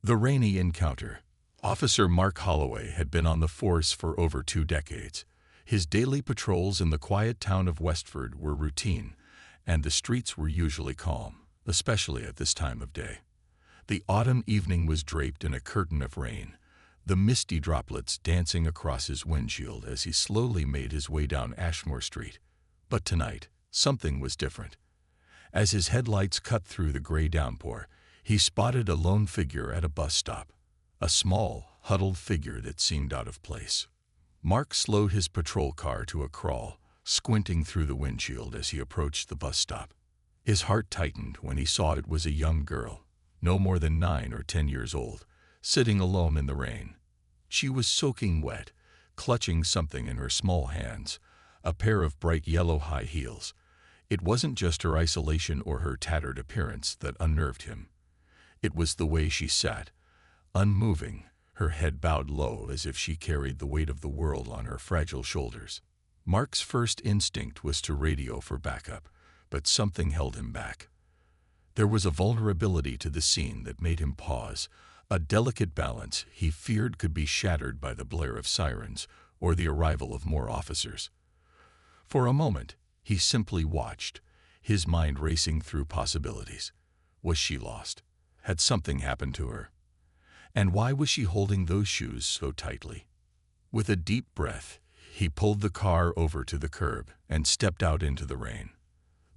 The rainy encounter. Officer Mark Holloway had been on the force for over 2 decades. His daily patrols in the quiet town of Westford were routine, and the streets were usually calm, especially at this time of day. The autumn evening was draped in a curtain of rain, the misty droplets dancing across his windshield as he slowly made his way down Ashmore Street. But tonight, something was different. As his headlights cut through the gray downpour, he spotted a lone figure at a bus stop, a small, huddled figure that seemed out of place. Mark slowed his patrol car to a crawl, squinting through the windshield as he approached the bus stop. His heart tightened when he saw it was a young girl, no more than 9 or 10 years old, sitting alone in the rain. She was soaking wet, clutching something in her small hands, a pair of bright yellow high heels. It wasn't just her isolation or her tattered appearance that unnerved him. It was the way she sat, unmoving, her head bowed low as if she carried the weight of the world on her fragile shoulders. Mark's first instinct was to radio for backup, but something held him back. There was a vulnerability to the scene that made him pause, a delicate balance he feared could be shattered by the blare of sirens or the arrival of more officers. For a moment, he simply watched, his mind racing through possibilities. Was she lost? Had something happened to her? And why was she holding those shoes so tightly? With a deep breath, he pulled the car over to the curb and stepped out into the rain.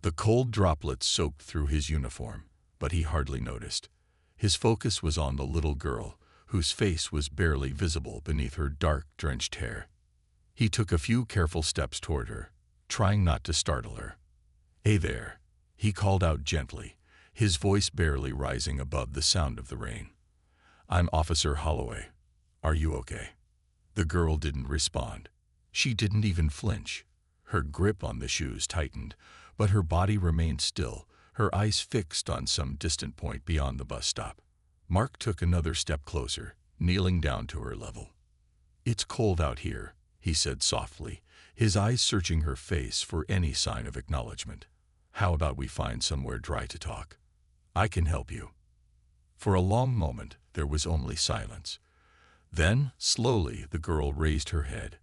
The cold droplets soaked through his uniform, but he hardly noticed. His focus was on the little girl, whose face was barely visible beneath her dark, drenched hair. He took a few careful steps toward her, trying not to startle her. "Hey there," he called out gently, his voice barely rising above the sound of the rain. "I'm Officer Holloway. Are you okay?" The girl didn't respond. She didn't even flinch. Her grip on the shoes tightened, but her body remained still, her eyes fixed on some distant point beyond the bus stop. Mark took another step closer, kneeling down to her level. "It's cold out here," he said softly, his eyes searching her face for any sign of acknowledgement. "How about we find somewhere dry to talk? I can help you." For a long moment, there was only silence. Then, slowly, the girl raised her head.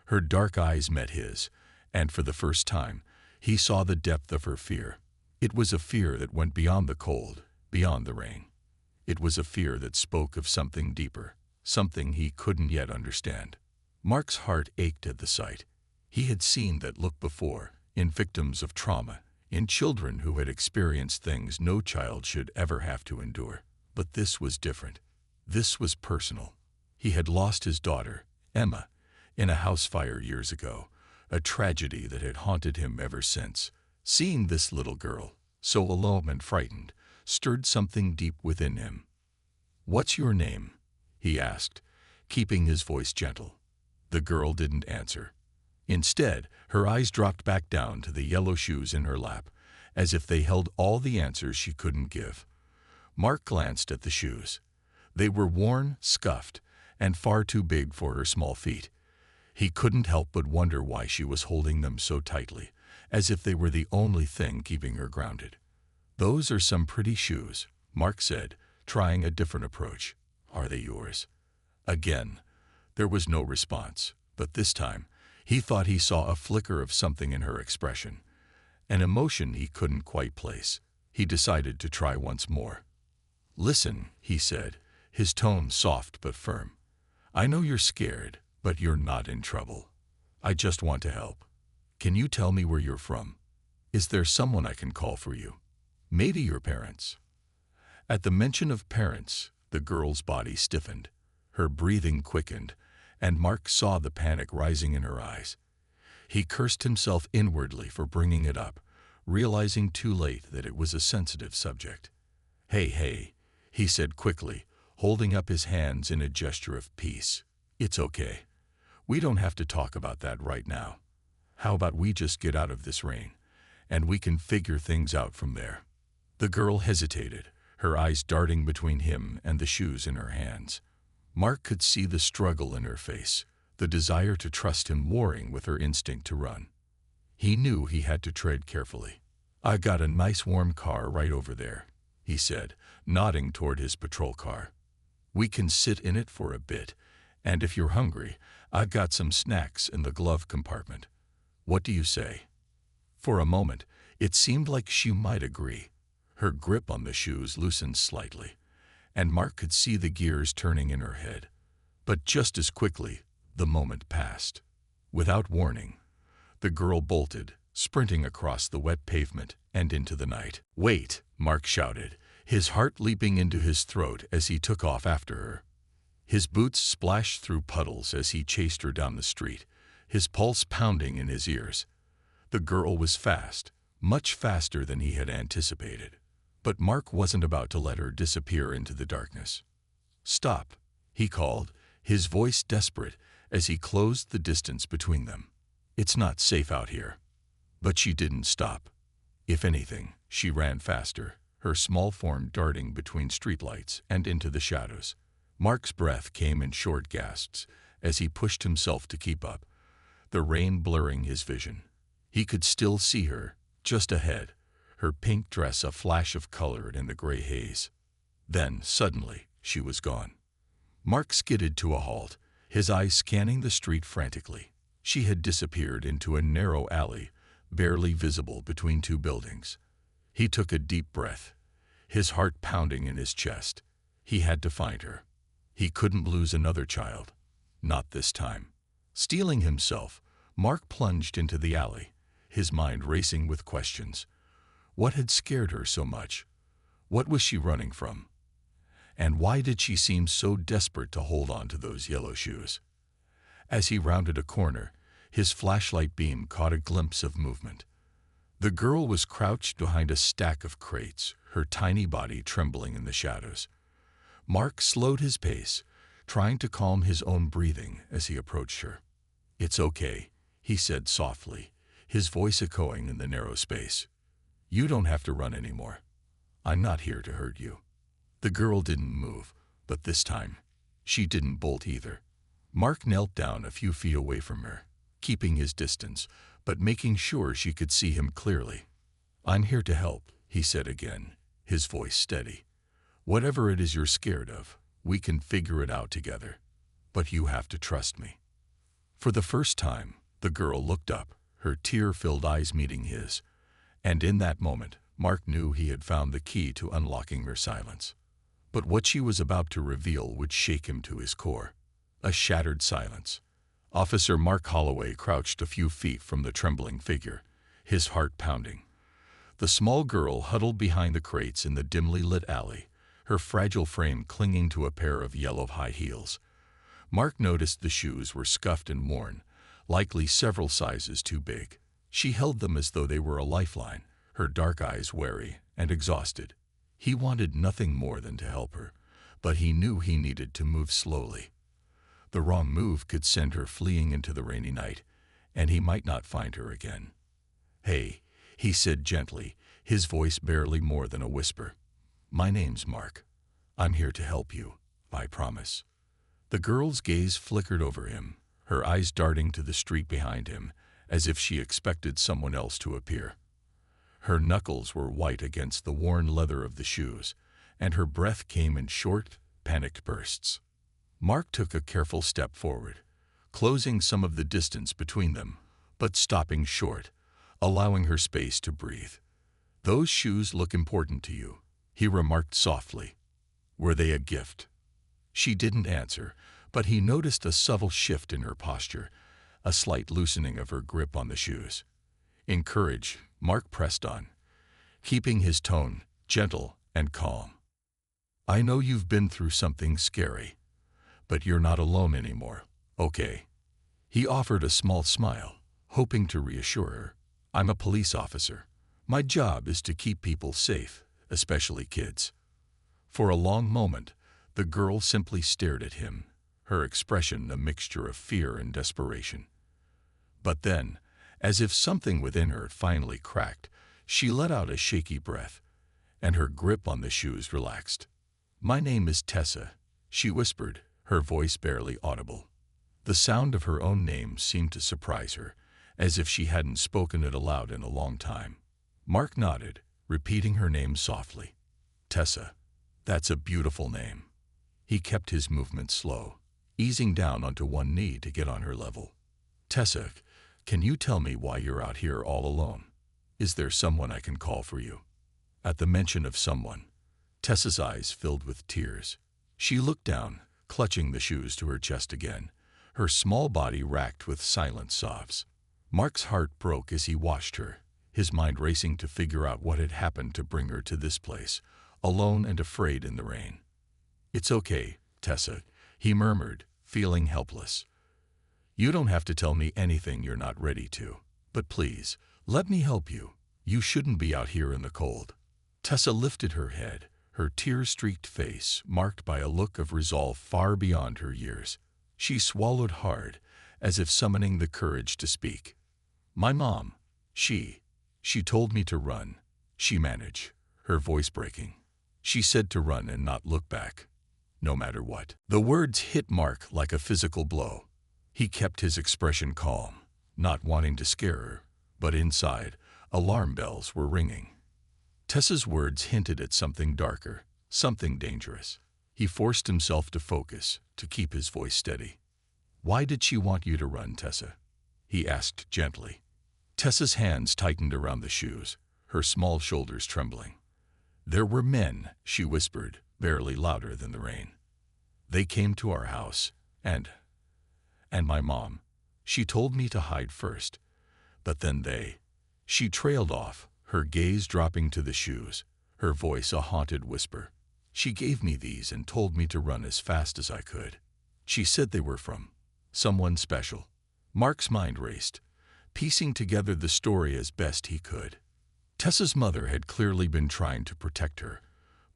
Her dark eyes met his, and for the first time, he saw the depth of her fear. It was a fear that went beyond the cold, beyond the rain. It was a fear that spoke of something deeper, something he couldn't yet understand. Mark's heart ached at the sight. He had seen that look before, in victims of trauma, in children who had experienced things no child should ever have to endure. But this was different. This was personal. He had lost his daughter, Emma, in a house fire years ago, a tragedy that had haunted him ever since. Seeing this little girl, so alone and frightened, stirred something deep within him. "What's your name?" he asked, keeping his voice gentle. The girl didn't answer. Instead, her eyes dropped back down to the yellow shoes in her lap, as if they held all the answers she couldn't give. Mark glanced at the shoes. They were worn, scuffed, and far too big for her small feet. He couldn't help but wonder why she was holding them so tightly, as if they were the only thing keeping her grounded. "Those are some pretty shoes," Mark said, trying a different approach. "Are they yours?" Again, there was no response, but this time, he thought he saw a flicker of something in her expression, an emotion he couldn't quite place. He decided to try once more. "Listen," he said, his tone soft but firm. "I know you're scared, but you're not in trouble. I just want to help. Can you tell me where you're from? Is there someone I can call for you? Maybe your parents." At the mention of parents, the girl's body stiffened. Her breathing quickened, and Mark saw the panic rising in her eyes. He cursed himself inwardly for bringing it up, realizing too late that it was a sensitive subject. Hey, he said quickly, holding up his hands in a gesture of peace. "It's okay. We don't have to talk about that right now. How about we just get out of this rain, and we can figure things out from there?" The girl hesitated, her eyes darting between him and the shoes in her hands. Mark could see the struggle in her face, the desire to trust him warring with her instinct to run. He knew he had to tread carefully. "I got a nice warm car right over there," he said, nodding toward his patrol car. We can sit in it for a bit, and if you're hungry, I've got some snacks in the glove compartment. What do you say?" For a moment, it seemed like she might agree. Her grip on the shoes loosened slightly, and Mark could see the gears turning in her head. But just as quickly, the moment passed. Without warning, the girl bolted, sprinting across the wet pavement and into the night. "Wait!" Mark shouted, his heart leaping into his throat as he took off after her. His boots splashed through puddles as he chased her down the street, his pulse pounding in his ears. The girl was fast, much faster than he had anticipated. But Mark wasn't about to let her disappear into the darkness. "Stop," he called, his voice desperate as he closed the distance between them. "It's not safe out here." But she didn't stop. If anything, she ran faster, her small form darting between streetlights and into the shadows. Mark's breath came in short gasps as he pushed himself to keep up, the rain blurring his vision. He could still see her, just ahead, her pink dress a flash of color in the gray haze. Then, suddenly, she was gone. Mark skidded to a halt, his eyes scanning the street frantically. She had disappeared into a narrow alley, barely visible between two buildings. He took a deep breath, his heart pounding in his chest. He had to find her. He couldn't lose another child. Not this time. Steeling himself, Mark plunged into the alley, his mind racing with questions. What had scared her so much? What was she running from? And why did she seem so desperate to hold on to those yellow shoes? As he rounded a corner, his flashlight beam caught a glimpse of movement. The girl was crouched behind a stack of crates, her tiny body trembling in the shadows. Mark slowed his pace, trying to calm his own breathing as he approached her. "It's okay," he said softly, his voice echoing in the narrow space. "You don't have to run anymore. I'm not here to hurt you." The girl didn't move, but this time, she didn't bolt either. Mark knelt down a few feet away from her, keeping his distance, but making sure she could see him clearly. "I'm here to help," he said again, his voice steady. "Whatever it is you're scared of, we can figure it out together. But you have to trust me." For the first time, the girl looked up, her tear-filled eyes meeting his. And in that moment, Mark knew he had found the key to unlocking her silence. But what she was about to reveal would shake him to his core. A shattered silence. Officer Mark Holloway crouched a few feet from the trembling figure, his heart pounding. The small girl huddled behind the crates in the dimly lit alley, her fragile frame clinging to a pair of yellow high heels. Mark noticed the shoes were scuffed and worn, likely several sizes too big. She held them as though they were a lifeline, her dark eyes wary and exhausted. He wanted nothing more than to help her, but he knew he needed to move slowly. The wrong move could send her fleeing into the rainy night, and he might not find her again. "Hey," he said gently, his voice barely more than a whisper. "My name's Mark. I'm here to help you, I promise." The girl's gaze flickered over him, her eyes darting to the street behind him, as if she expected someone else to appear. Her knuckles were white against the worn leather of the shoes, and her breath came in short, panicked bursts. Mark took a careful step forward, closing some of the distance between them, but stopping short, allowing her space to breathe. "Those shoes look important to you," he remarked softly. "Were they a gift?" She didn't answer, but he noticed a subtle shift in her posture, a slight loosening of her grip on the shoes. In courage, Mark pressed on, keeping his tone gentle and calm. "I know you've been through something scary, but you're not alone anymore, okay?" He offered a small smile, hoping to reassure her. "I'm a police officer. My job is to keep people safe, especially kids." For a long moment, the girl simply stared at him, her expression a mixture of fear and desperation. But then, as if something within her finally cracked, she let out a shaky breath, and her grip on the shoes relaxed. "My name is Tessa," she whispered, her voice barely audible. The sound of her own name seemed to surprise her, as if she hadn't spoken it aloud in a long time. Mark nodded, repeating her name softly. "Tessa, that's a beautiful name." He kept his movements slow, easing down onto one knee to get on her level. "Tessa, can you tell me why you're out here all alone? Is there someone I can call for you?" At the mention of someone, Tessa's eyes filled with tears. She looked down, clutching the shoes to her chest again, her small body racked with silent sobs. Mark's heart broke as he watched her, his mind racing to figure out what had happened to bring her to this place, alone and afraid in the rain. "It's okay, Tessa," he murmured, feeling helpless. "You don't have to tell me anything you're not ready to. But please, let me help you. You shouldn't be out here in the cold." Tessa lifted her head, her tear-streaked face marked by a look of resolve far beyond her years. She swallowed hard, as if summoning the courage to speak. "My mom, she told me to run," she managed, her voice breaking. "She said to run and not look back, no matter what." The words hit Mark like a physical blow. He kept his expression calm, not wanting to scare her, but inside, alarm bells were ringing. Tessa's words hinted at something darker, something dangerous. He forced himself to focus, to keep his voice steady. "Why did she want you to run, Tessa?" he asked gently. Tessa's hands tightened around the shoes, her small shoulders trembling. "There were men," she whispered, barely louder than the rain. "They came to our house, and my mom. She told me to hide first, but then She trailed off, her gaze dropping to the shoes, her voice a haunted whisper. "She gave me these and told me to run as fast as I could. She said they were from someone special." Mark's mind raced, piecing together the story as best he could. Tessa's mother had clearly been trying to protect her,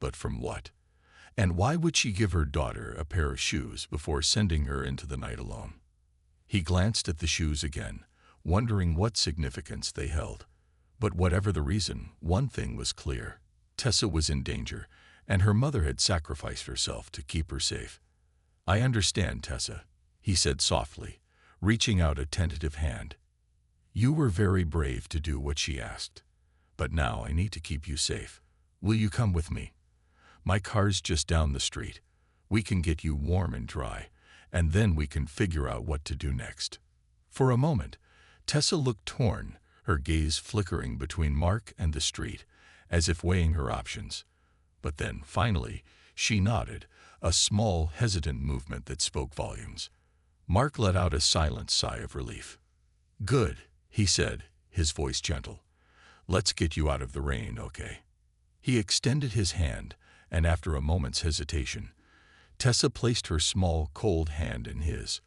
but from what? And why would she give her daughter a pair of shoes before sending her into the night alone? He glanced at the shoes again, wondering what significance they held. But whatever the reason, one thing was clear. Tessa was in danger, and her mother had sacrificed herself to keep her safe. "I understand, Tessa," he said softly, reaching out a tentative hand. "You were very brave to do what she asked. But now I need to keep you safe. Will you come with me? My car's just down the street. We can get you warm and dry, and then we can figure out what to do next." For a moment, Tessa looked torn, her gaze flickering between Mark and the street, as if weighing her options. But then, finally, she nodded, a small, hesitant movement that spoke volumes. Mark let out a silent sigh of relief. "Good," he said, his voice gentle. "Let's get you out of the rain, okay?" He extended his hand, and after a moment's hesitation, Tessa placed her small, cold hand in his.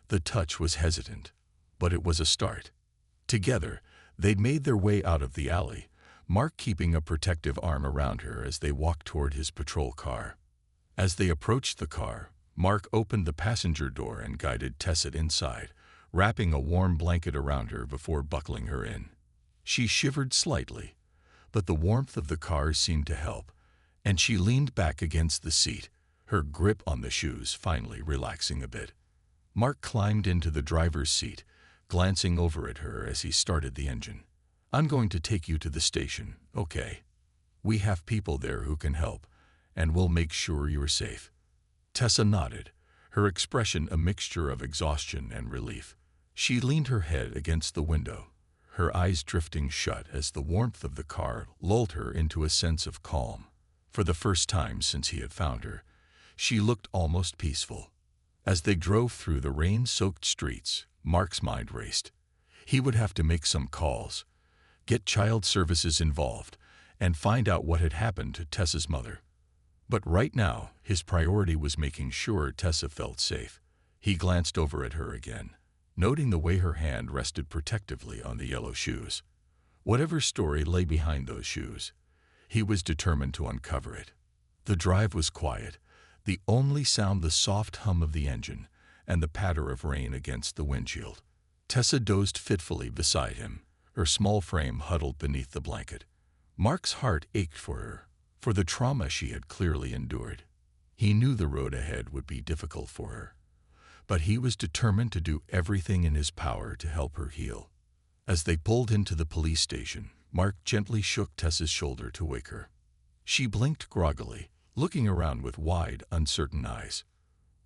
The touch was hesitant, but it was a start. Together, they'd made their way out of the alley, Mark keeping a protective arm around her as they walked toward his patrol car. As they approached the car, Mark opened the passenger door and guided Tessa inside, wrapping a warm blanket around her before buckling her in. She shivered slightly, but the warmth of the car seemed to help, and she leaned back against the seat, her grip on the shoes finally relaxing a bit. Mark climbed into the driver's seat, glancing over at her as he started the engine. "I'm going to take you to the station, okay? We have people there who can help, and we'll make sure you're safe." Tessa nodded, her expression a mixture of exhaustion and relief. She leaned her head against the window, her eyes drifting shut as the warmth of the car lulled her into a sense of calm. For the first time since he had found her, she looked almost peaceful. As they drove through the rain-soaked streets, Mark's mind raced. He would have to make some calls, get child services involved, and find out what had happened to Tessa's mother. But right now, his priority was making sure Tessa felt safe. He glanced over at her again, noting the way her hand rested protectively on the yellow shoes. Whatever story lay behind those shoes, he was determined to uncover it. The drive was quiet, the only sound the soft hum of the engine and the patter of rain against the windshield. Tessa dozed fitfully beside him, her small frame huddled beneath the blanket. Mark's heart ached for her, for the trauma she had clearly endured. He knew the road ahead would be difficult for her, but he was determined to do everything in his power to help her heal. As they pulled into the police station, Mark gently shook Tessa's shoulder to wake her. She blinked groggily, looking around with wide, uncertain eyes.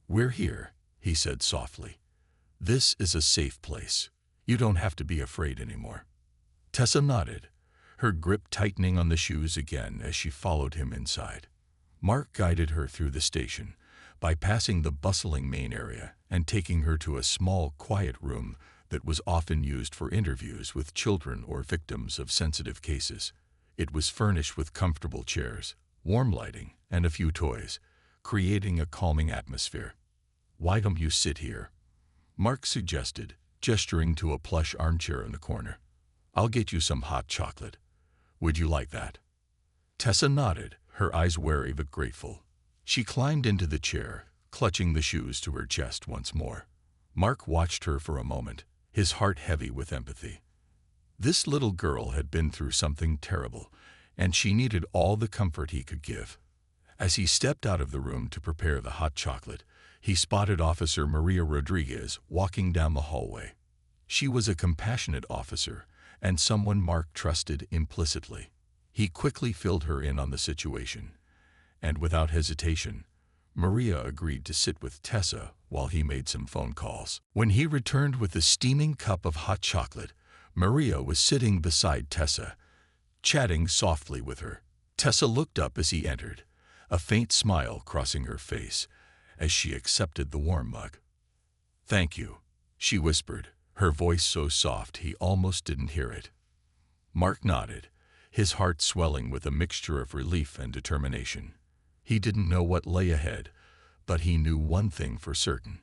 "We're here," he said softly. "This is a safe place. You don't have to be afraid anymore." Tessa nodded, her grip tightening on the shoes again as she followed him inside. Mark guided her through the station, bypassing the bustling main area and taking her to a small, quiet room that was often used for interviews with children or victims of sensitive cases. It was furnished with comfortable chairs, warm lighting, and a few toys, creating a calming atmosphere. "Why don't you sit here?" Mark suggested, gesturing to a plush armchair in the corner. "I'll get you some hot chocolate. Would you like that?" Tessa nodded, her eyes wary but grateful. She climbed into the chair, clutching the shoes to her chest once more. Mark watched her for a moment, his heart heavy with empathy. This little girl had been through something terrible, and she needed all the comfort he could give. As he stepped out of the room to prepare the hot chocolate, he spotted Officer Maria Rodriguez walking down the hallway. She was a compassionate officer and someone Mark trusted implicitly. He quickly filled her in on the situation, and without hesitation, Maria agreed to sit with Tessa while he made some phone calls. When he returned with a steaming cup of hot chocolate, Maria was sitting beside Tessa, chatting softly with her. Tessa looked up as he entered, a faint smile crossing her face as she accepted the warm mug. "Thank you," she whispered, her voice so soft he almost didn't hear it. Mark nodded, his heart swelling with a mixture of relief and determination. He didn't know what lay ahead, but he knew one thing for certain.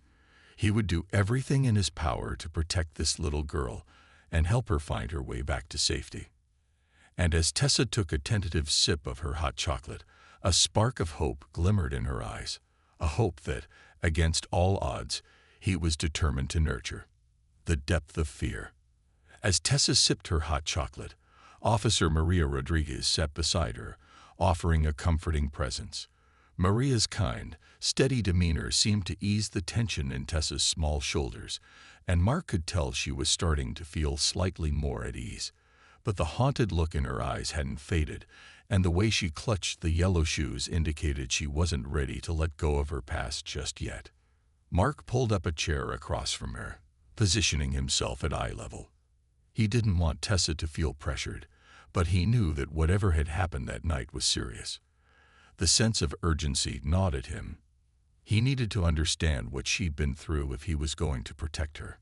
He would do everything in his power to protect this little girl and help her find her way back to safety. And as Tessa took a tentative sip of her hot chocolate, a spark of hope glimmered in her eyes, a hope that, against all odds, he was determined to nurture. The depth of fear. As Tessa sipped her hot chocolate, Officer Maria Rodriguez sat beside her, offering a comforting presence. Maria's kind, steady demeanor seemed to ease the tension in Tessa's small shoulders, and Mark could tell she was starting to feel slightly more at ease. But the haunted look in her eyes hadn't faded, and the way she clutched the yellow shoes indicated she wasn't ready to let go of her past just yet. Mark pulled up a chair across from her, positioning himself at eye level. He didn't want Tessa to feel pressured, but he knew that whatever had happened that night was serious. The sense of urgency gnawed at him. He needed to understand what she'd been through if he was going to protect her.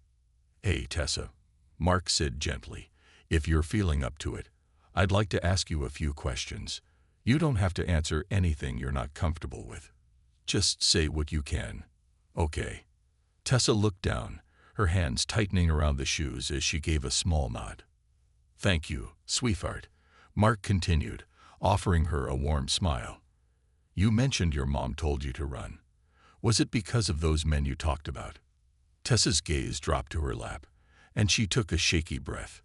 "Hey, Tessa," Mark said gently, "if you're feeling up to it, I'd like to ask you a few questions. You don't have to answer anything you're not comfortable with. Just say what you can. Okay." Tessa looked down, her hands tightening around the shoes as she gave a small nod. "Thank you, sweetheart," Mark continued, offering her a warm smile. "You mentioned your mom told you to run. Was it because of those men you talked about?" Tessa's gaze dropped to her lap, and she took a shaky breath.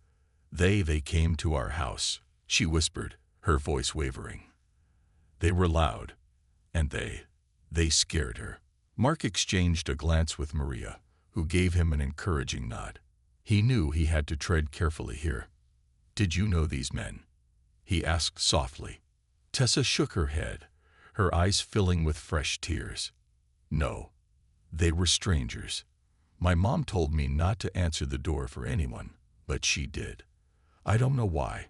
They came to our house," she whispered, her voice wavering. "They were loud, and they scared her." Mark exchanged a glance with Maria, who gave him an encouraging nod. He knew he had to tread carefully here. "Did you know these men?" he asked softly. Tessa shook her head, her eyes filling with fresh tears. "No, they were strangers. My mom told me not to answer the door for anyone, but she did. I don't know why.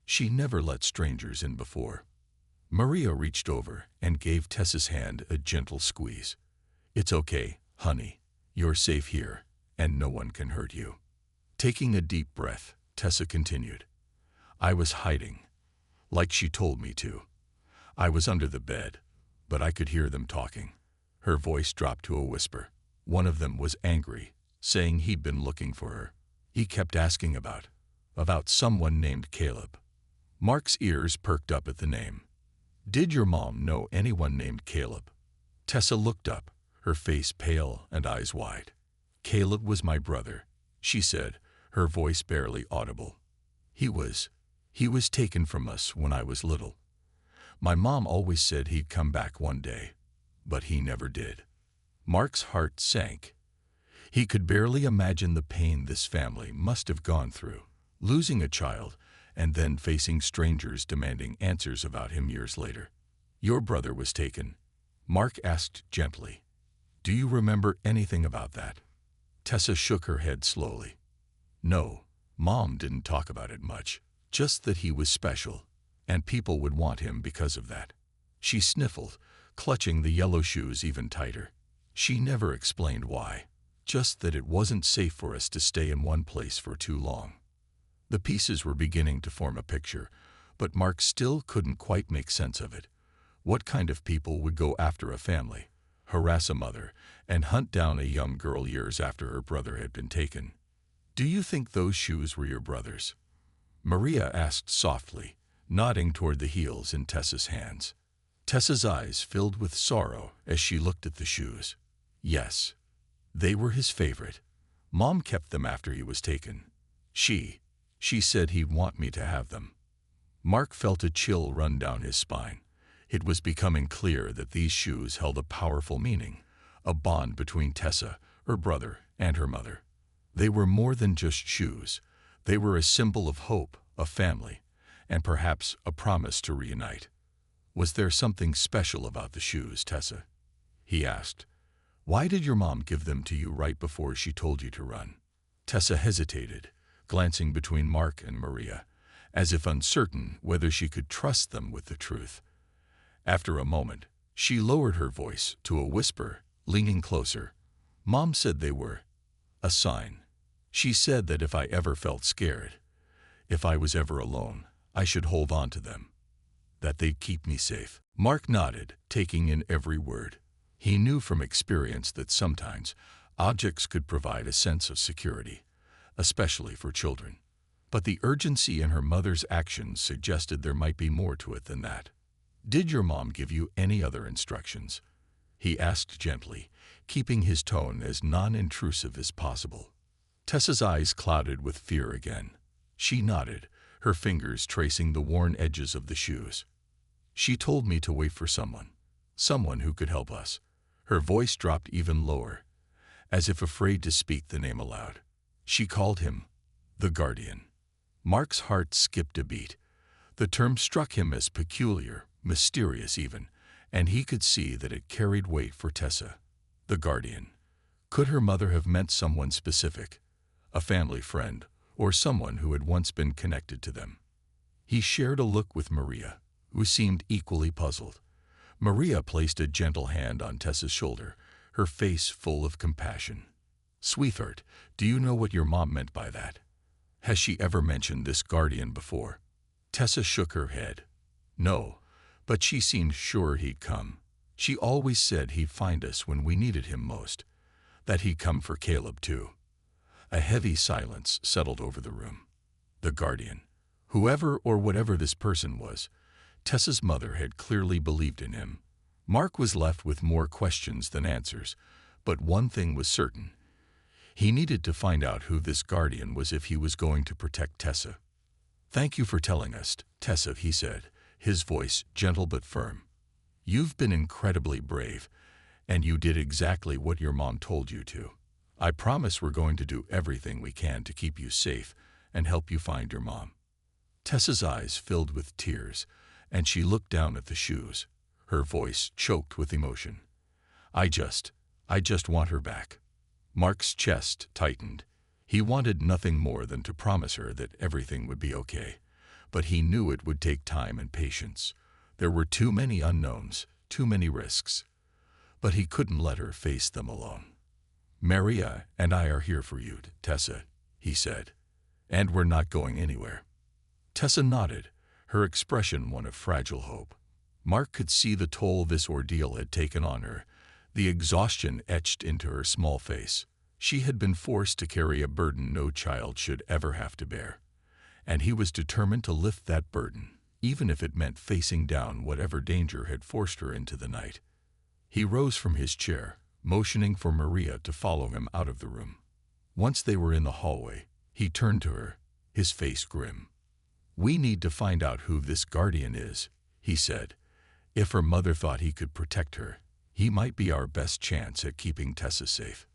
She never let strangers in before." Maria reached over and gave Tessa's hand a gentle squeeze. "It's okay, honey. You're safe here, and no one can hurt you." Taking a deep breath, Tessa continued. "I was hiding, like she told me to. I was under the bed, but I could hear them talking." Her voice dropped to a whisper. "One of them was angry, saying he'd been looking for her. He kept asking about someone named Caleb." Mark's ears perked up at the name. "Did your mom know anyone named Caleb?" Tessa looked up, her face pale and eyes wide. "Caleb was my brother," she said, her voice barely audible. He was taken from us when I was little. My mom always said he'd come back one day, but he never did." Mark's heart sank. He could barely imagine the pain this family must have gone through, losing a child and then facing strangers demanding answers about him years later. Your brother was taken, Mark asked gently. Do you remember anything about that? Tessa shook her head slowly. No, Mom didn't talk about it much, just that he was special, and people would want him because of that. She sniffled, clutching the yellow shoes even tighter. She never explained why, just that it wasn't safe for us to stay in one place for too long. The pieces were beginning to form a picture, but Mark still couldn't quite make sense of it. What kind of people would go after a family, harass a mother, and hunt down a young girl years after her brother had been taken? Do you think those shoes were your brother's? Maria asked softly, nodding toward the heels in Tessa's hands. Tessa's eyes filled with sorrow as she looked at the shoes. Yes, they were his favorite. Mom kept them after he was taken. She said he'd want me to have them. Mark felt a chill run down his spine. It was becoming clear that these shoes held a powerful meaning, a bond between Tessa, her brother, and her mother. They were more than just shoes. They were a symbol of hope, of family, and perhaps a promise to reunite. Was there something special about the shoes, Tessa? He asked. Why did your mom give them to you right before she told you to run? Tessa hesitated, glancing between Mark and Maria, as if uncertain whether she could trust them with the truth. After a moment, she lowered her voice to a whisper, leaning closer. Mom said they were a sign. She said that if I ever felt scared, if I was ever alone, I should hold on to them, that they'd keep me safe. Mark nodded, taking in every word. He knew from experience that sometimes objects could provide a sense of security, especially for children. But the urgency in her mother's actions suggested there might be more to it than that. Did your mom give you any other instructions? He asked gently, keeping his tone as non-intrusive as possible. Tessa's eyes clouded with fear again. She nodded, her fingers tracing the worn edges of the shoes. She told me to wait for someone who could help us. Her voice dropped even lower, as if afraid to speak the name aloud. She called him the Guardian. Mark's heart skipped a beat. The term struck him as peculiar, mysterious even, and he could see that it carried weight for Tessa. The Guardian. Could her mother have meant someone specific, a family friend, or someone who had once been connected to them? He shared a look with Maria, who seemed equally puzzled. Maria placed a gentle hand on Tessa's shoulder, her face full of compassion. Sweetheart, do you know what your mom meant by that? Has she ever mentioned this guardian before? Tessa shook her head. No, but she seemed sure he'd come. She always said he'd find us when we needed him most, that he'd come for Caleb too. A heavy silence settled over the room. The guardian, whoever or whatever this person was, Tessa's mother had clearly believed in him. Mark was left with more questions than answers, but one thing was certain. He needed to find out who this guardian was if he was going to protect Tessa. Thank you for telling us, Tessa, he said, his voice gentle but firm. You've been incredibly brave, and you did exactly what your mom told you to. I promise we're going to do everything we can to keep you safe and help you find your mom. Tessa's eyes filled with tears, and she looked down at the shoes, her voice choked with emotion. I just want her back. Mark's chest tightened. He wanted nothing more than to promise her that everything would be okay, but he knew it would take time and patience. There were too many unknowns, too many risks. But he couldn't let her face them alone. Maria and I are here for you, Tessa, he said, and we're not going anywhere. Tessa nodded, her expression one of fragile hope. Mark could see the toll this ordeal had taken on her, the exhaustion etched into her small face. She had been forced to carry a burden no child should ever have to bear, and he was determined to lift that burden, even if it meant facing down whatever danger had forced her into the night. He rose from his chair, motioning for Maria to follow him out of the room. Once they were in the hallway, he turned to her, his face grim. We need to find out who this guardian is, he said. If her mother thought he could protect her, he might be our best chance at keeping Tessa safe.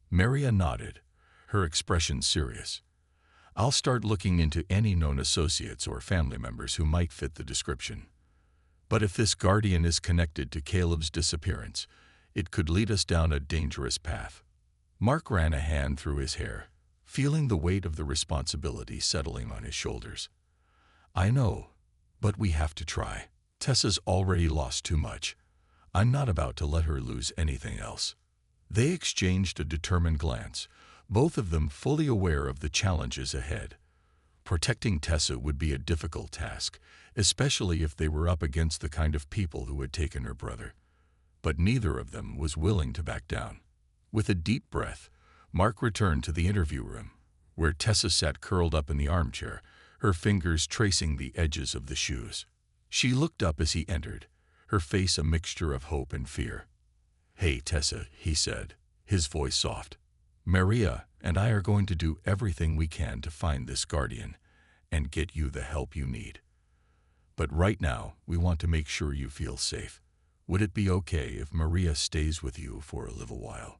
Maria nodded, her expression serious. I'll start looking into any known associates or family members who might fit the description. But if this guardian is connected to Caleb's disappearance, it could lead us down a dangerous path. Mark ran a hand through his hair, feeling the weight of the responsibility settling on his shoulders. I know, but we have to try. Tessa's already lost too much. I'm not about to let her lose anything else. They exchanged a determined glance, both of them fully aware of the challenges ahead. Protecting Tessa would be a difficult task, especially if they were up against the kind of people who had taken her brother. But neither of them was willing to back down. With a deep breath, Mark returned to the interview room, where Tessa sat curled up in the armchair, her fingers tracing the edges of the shoes. She looked up as he entered, her face a mixture of hope and fear. "Hey, Tessa," he said, his voice soft. "Maria and I are going to do everything we can to find this guardian and get you the help you need. But right now, we want to make sure you feel safe. Would it be okay if Maria stays with you for a little while?"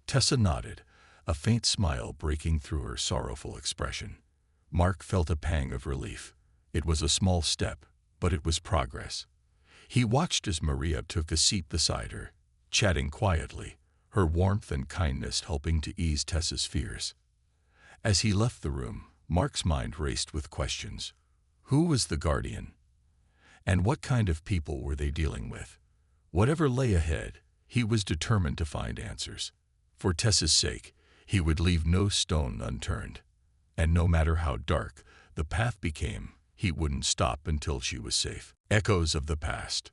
Tessa nodded, a faint smile breaking through her sorrowful expression. Mark felt a pang of relief. It was a small step, but it was progress. He watched as Maria took a seat beside her, chatting quietly, her warmth and kindness helping to ease Tessa's fears. As he left the room, Mark's mind raced with questions. Who was the guardian? And what kind of people were they dealing with? Whatever lay ahead, he was determined to find answers. For Tessa's sake, he would leave no stone unturned. And no matter how dark the path became, he wouldn't stop until she was safe. Echoes of the past.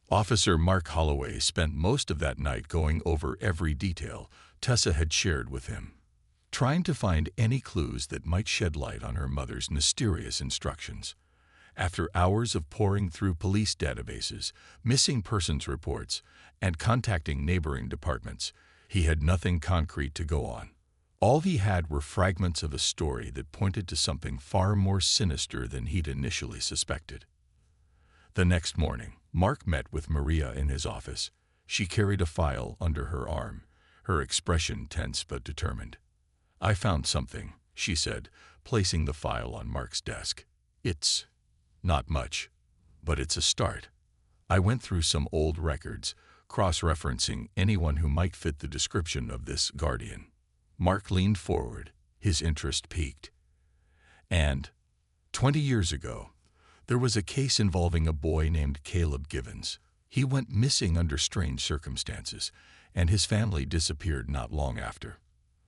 Officer Mark Holloway spent most of that night going over every detail Tessa had shared with him, trying to find any clues that might shed light on her mother's mysterious instructions. After hours of poring through police databases, missing persons reports, and contacting neighboring departments, he had nothing concrete to go on. All he had were fragments of a story that pointed to something far more sinister than he'd initially suspected. The next morning, Mark met with Maria in his office. She carried a file under her arm, her expression tense but determined. "I found something," she said, placing the file on Mark's desk. "It's not much, but it's a start. I went through some old records, cross-referencing anyone who might fit the description of this guardian." Mark leaned forward, his interest piqued. "And 20 years ago, there was a case involving a boy named Caleb Givens. He went missing under strange circumstances, and his family disappeared not long after.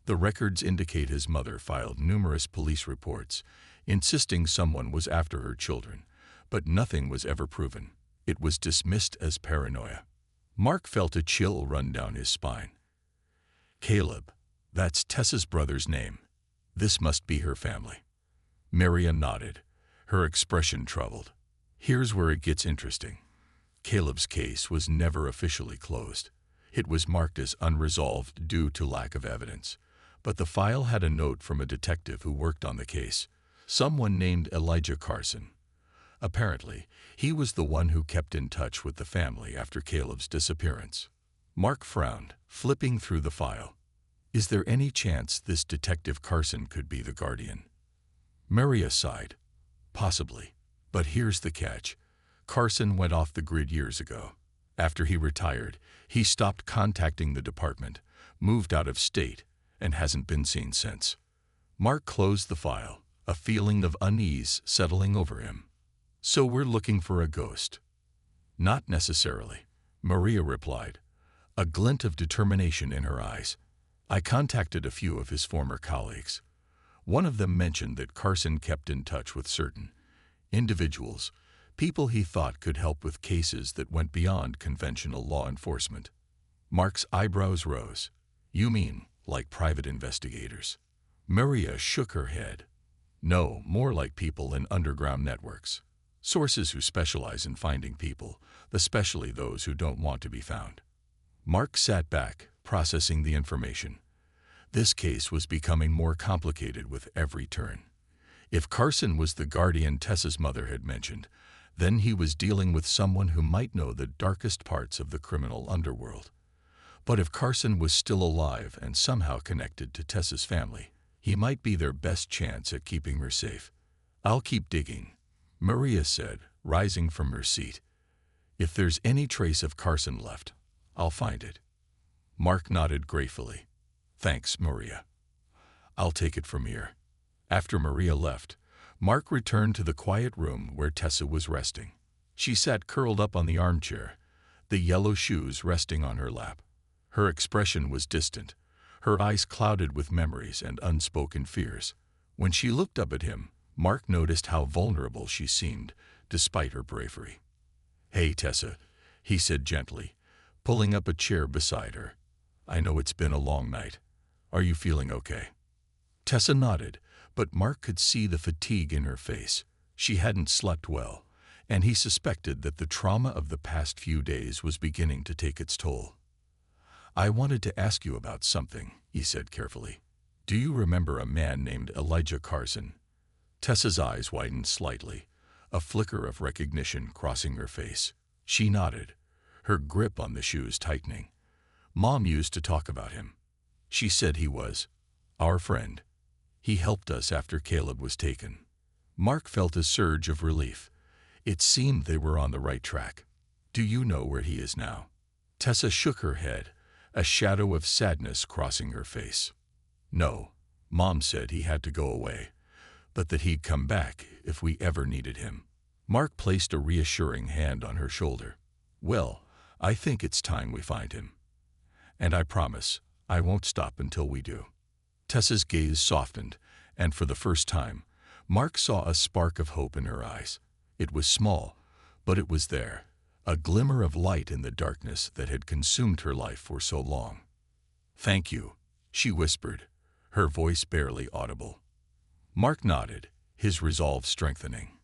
The records indicate his mother filed numerous police reports, insisting someone was after her children, but nothing was ever proven. It was dismissed as paranoia." Mark felt a chill run down his spine. "Caleb, that's Tessa's brother's name. This must be her family." Maria nodded, her expression troubled. "Here's where it gets interesting. Caleb's case was never officially closed. It was marked as unresolved due to lack of evidence. But the file had a note from a detective who worked on the case, someone named Elijah Carson. Apparently, he was the one who kept in touch with the family after Caleb's disappearance." Mark frowned, flipping through the file. "Is there any chance this Detective Carson could be the guardian?" Maria sighed. "Possibly. But here's the catch. Carson went off the grid years ago. After he retired, he stopped contacting the department, moved out of state, and hasn't been seen since." Mark closed the file, a feeling of unease settling over him. "So we're looking for a ghost?" "Not necessarily," Maria replied, a glint of determination in her eyes. "I contacted a few of his former colleagues. One of them mentioned that Carson kept in touch with certain individuals, people he thought could help with cases that went beyond conventional law enforcement." Mark's eyebrows rose. "You mean like private investigators?" Maria shook her head. "No, more like people in underground networks. Sources who specialize in finding people, especially those who don't want to be found." Mark sat back, processing the information. This case was becoming more complicated with every turn. If Carson was the guardian Tessa's mother had mentioned, then he was dealing with someone who might know the darkest parts of the criminal underworld. But if Carson was still alive and somehow connected to Tessa's family, he might be their best chance at keeping her safe. "I'll keep digging," Maria said, rising from her seat. If there's any trace of Carson left, I'll find it. Mark nodded gratefully. Thanks, Maria. I'll take it from here. After Maria left, Mark returned to the quiet room where Tessa was resting. She sat curled up on the armchair, the yellow shoes resting on her lap. Her expression was distant, her eyes clouded with memories and unspoken fears. When she looked up at him, Mark noticed how vulnerable she seemed, despite her bravery. "Hey, Tessa," he said gently, pulling up a chair beside her. "I know it's been a long night. Are you feeling okay?" Tessa nodded, but Mark could see the fatigue in her face. She hadn't slept well, and he suspected that the trauma of the past few days was beginning to take its toll. "I wanted to ask you about something," he said carefully. "Do you remember a man named Elijah Carson?" Tessa's eyes widened slightly, a flicker of recognition crossing her face. She nodded, her grip on the shoes tightening. "Mom used to talk about him. She said he was our friend. He helped us after Caleb was taken." Mark felt a surge of relief. It seemed they were on the right track. "Do you know where he is now?" Tessa shook her head, a shadow of sadness crossing her face. "No, Mom said he had to go away, but that he'd come back if we ever needed him." Mark placed a reassuring hand on her shoulder. "Well, I think it's time we find him. And I promise I won't stop until we do." Tessa's gaze softened, and for the first time, Mark saw a spark of hope in her eyes. It was small, but it was there, a glimmer of light in the darkness that had consumed her life for so long. "Thank you," she whispered, her voice barely audible. Mark nodded, his resolve strengthening.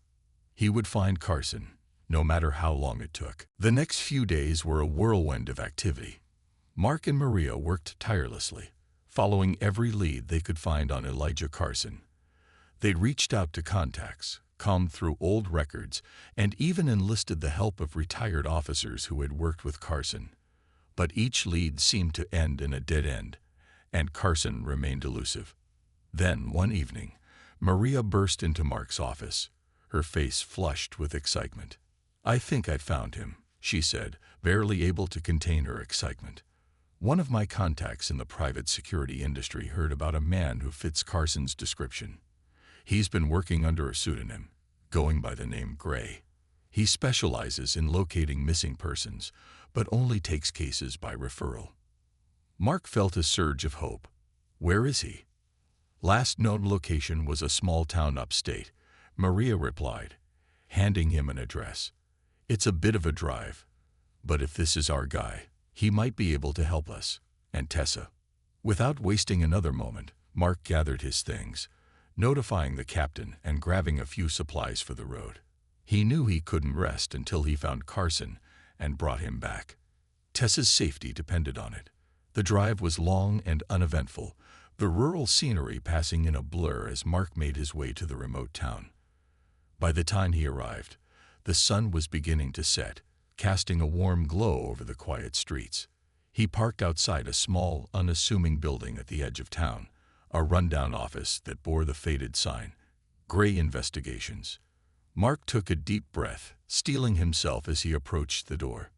He would find Carson, no matter how long it took. The next few days were a whirlwind of activity. Mark and Maria worked tirelessly, following every lead they could find on Elijah Carson. They reached out to contacts, combed through old records, and even enlisted the help of retired officers who had worked with Carson. But each lead seemed to end in a dead end, and Carson remained elusive. Then, one evening, Maria burst into Mark's office, her face flushed with excitement. "I think I've found him," she said, barely able to contain her excitement. "One of my contacts in the private security industry heard about a man who fits Carson's description. He's been working under a pseudonym, going by the name Gray. He specializes in locating missing persons, but only takes cases by referral." Mark felt a surge of hope. "Where is he?" "Last known location was a small town upstate," Maria replied, handing him an address. "It's a bit of a drive, but if this is our guy, he might be able to help us." And Tessa. Without wasting another moment, Mark gathered his things, notifying the captain and grabbing a few supplies for the road. He knew he couldn't rest until he found Carson and brought him back. Tessa's safety depended on it. The drive was long and uneventful, the rural scenery passing in a blur as Mark made his way to the remote town. By the time he arrived, the sun was beginning to set, casting a warm glow over the quiet streets. He parked outside a small, unassuming building at the edge of town, a rundown office that bore the faded sign, "Gray Investigations." Mark took a deep breath, steeling himself as he approached the door.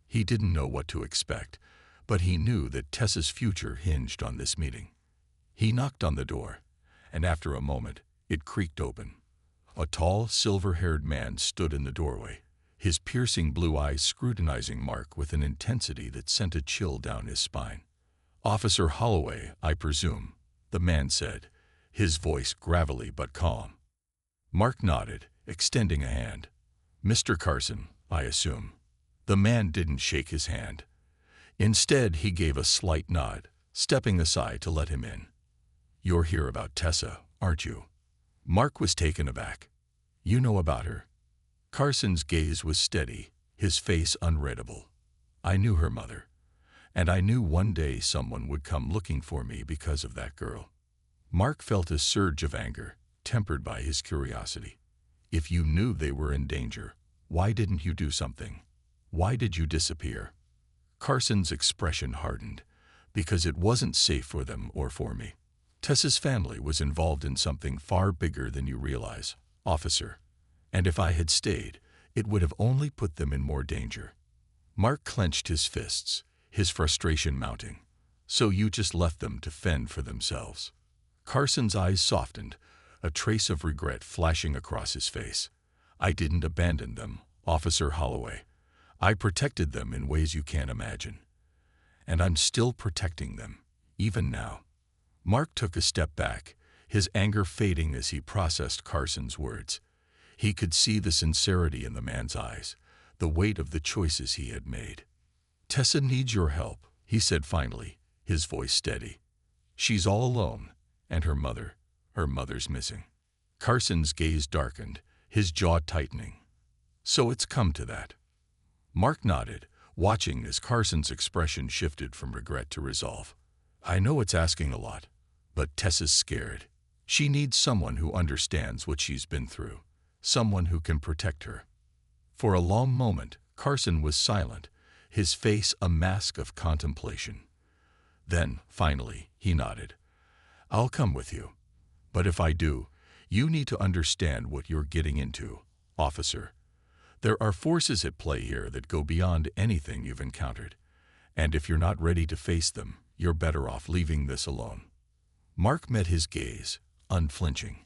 He didn't know what to expect, but he knew that Tessa's future hinged on this meeting. He knocked on the door, and after a moment, it creaked open. A tall, silver-haired man stood in the doorway, his piercing blue eyes scrutinizing Mark with an intensity that sent a chill down his spine. "Officer Holloway, I presume," the man said, his voice gravelly but calm. Mark nodded, extending a hand. "Mr. Carson, I assume." The man didn't shake his hand. Instead, he gave a slight nod, stepping aside to let him in. "You're here about Tessa, aren't you?" Mark was taken aback. "You know about her?" Carson's gaze was steady, his face unreadable. "I knew her mother, and I knew one day someone would come looking for me because of that girl." Mark felt a surge of anger, tempered by his curiosity. "If you knew they were in danger, why didn't you do something? Why did you disappear?" Carson's expression hardened. "Because it wasn't safe for them or for me. Tessa's family was involved in something far bigger than you realize, officer. And if I had stayed, It would have only put them in more danger. Mark clenched his fists, his frustration mounting. So you just left them to fend for themselves. Carson's eyes softened, a trace of regret flashing across his face. I didn't abandon them, Officer Holloway. I protected them in ways you can't imagine. And I'm still protecting them, even now. Mark took a step back, his anger fading as he processed Carson's words. He could see the sincerity in the man's eyes, the weight of the choices he had made. Tessa needs your help, he said finally, his voice steady. She's all alone, and her mother's missing. Carson's gaze darkened, his jaw tightening. So it's come to that. Mark nodded, watching as Carson's expression shifted from regret to resolve. I know it's asking a lot, but Tessa's scared. She needs someone who understands what she's been through, someone who can protect her. For a long moment, Carson was silent, his face a mask of contemplation. Then, finally, he nodded. I'll come with you. But if I do, you need to understand what you're getting into, officer. There are forces at play here that go beyond anything you've encountered. And if you're not ready to face them, you're better off leaving this alone. Mark met his gaze, unflinching.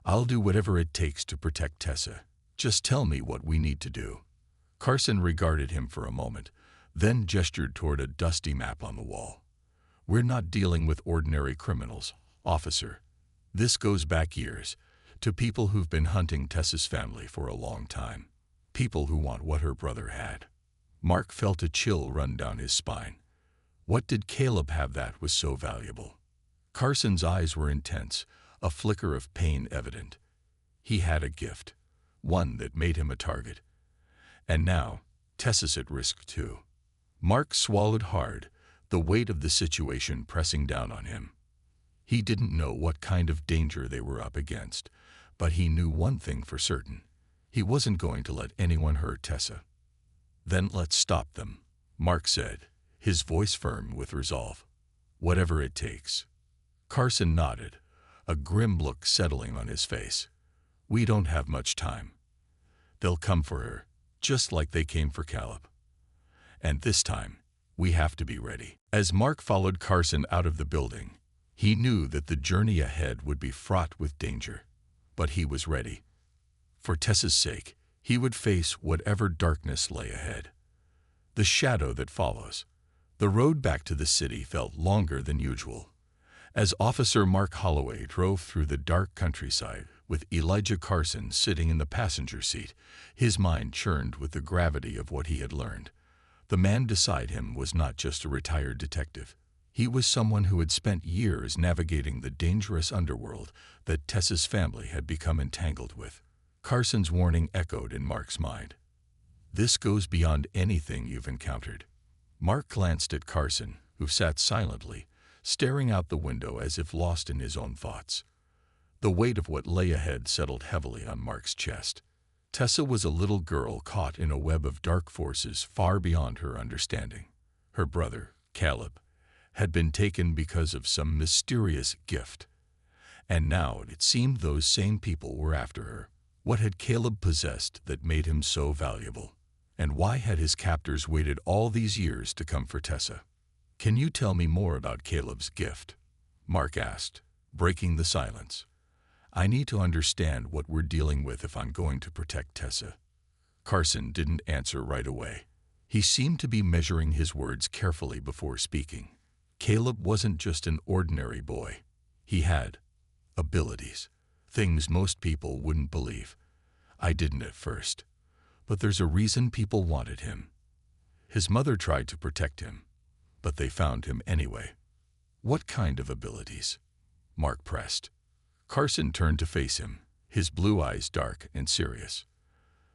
I'll do whatever it takes to protect Tessa. Just tell me what we need to do. Carson regarded him for a moment, then gestured toward a dusty map on the wall. We're not dealing with ordinary criminals, officer. This goes back years, to people who've been hunting Tessa's family for a long time. People who want what her brother had. Mark felt a chill run down his spine. What did Caleb have that was so valuable? Carson's eyes were intense, a flicker of pain evident. He had a gift, one that made him a target. And now, Tessa's at risk too. Mark swallowed hard, the weight of the situation pressing down on him. He didn't know what kind of danger they were up against, but he knew one thing for certain. He wasn't going to let anyone hurt Tessa. Then let's stop them, Mark said, his voice firm with resolve. Whatever it takes. Carson nodded, a grim look settling on his face. We don't have much time. They'll come for her, just like they came for Caleb. And this time, we have to be ready. As Mark followed Carson out of the building, he knew that the journey ahead would be fraught with danger. But he was ready. For Tessa's sake, he would face whatever darkness lay ahead. The shadow that follows. The road back to the city felt longer than usual. As Officer Mark Holloway drove through the dark countryside with Elijah Carson sitting in the passenger seat, his mind churned with the gravity of what he had learned. The man beside him was not just a retired detective. He was someone who had spent years navigating the dangerous underworld that Tessa's family had become entangled with. Carson's warning echoed in Mark's mind. This goes beyond anything you've encountered. Mark glanced at Carson, who sat silently, staring out the window as if lost in his own thoughts. The weight of what lay ahead settled heavily on Mark's chest. Tessa was a little girl caught in a web of dark forces far beyond her understanding. Her brother, Caleb, had been taken because of some mysterious gift. And now it seemed those same people were after her. What had Caleb possessed that made him so valuable? And why had his captors waited all these years to come for Tessa? Can you tell me more about Caleb's gift? Mark asked, breaking the silence. I need to understand what we're dealing with if I'm going to protect Tessa. Carson didn't answer right away. He seemed to be measuring his words carefully before speaking. Caleb wasn't just an ordinary boy. He had abilities, things most people wouldn't believe. I didn't at first. But there's a reason people wanted him. His mother tried to protect him, but they found him anyway. What kind of abilities? Mark pressed. Carson turned to face him, his blue eyes dark and serious.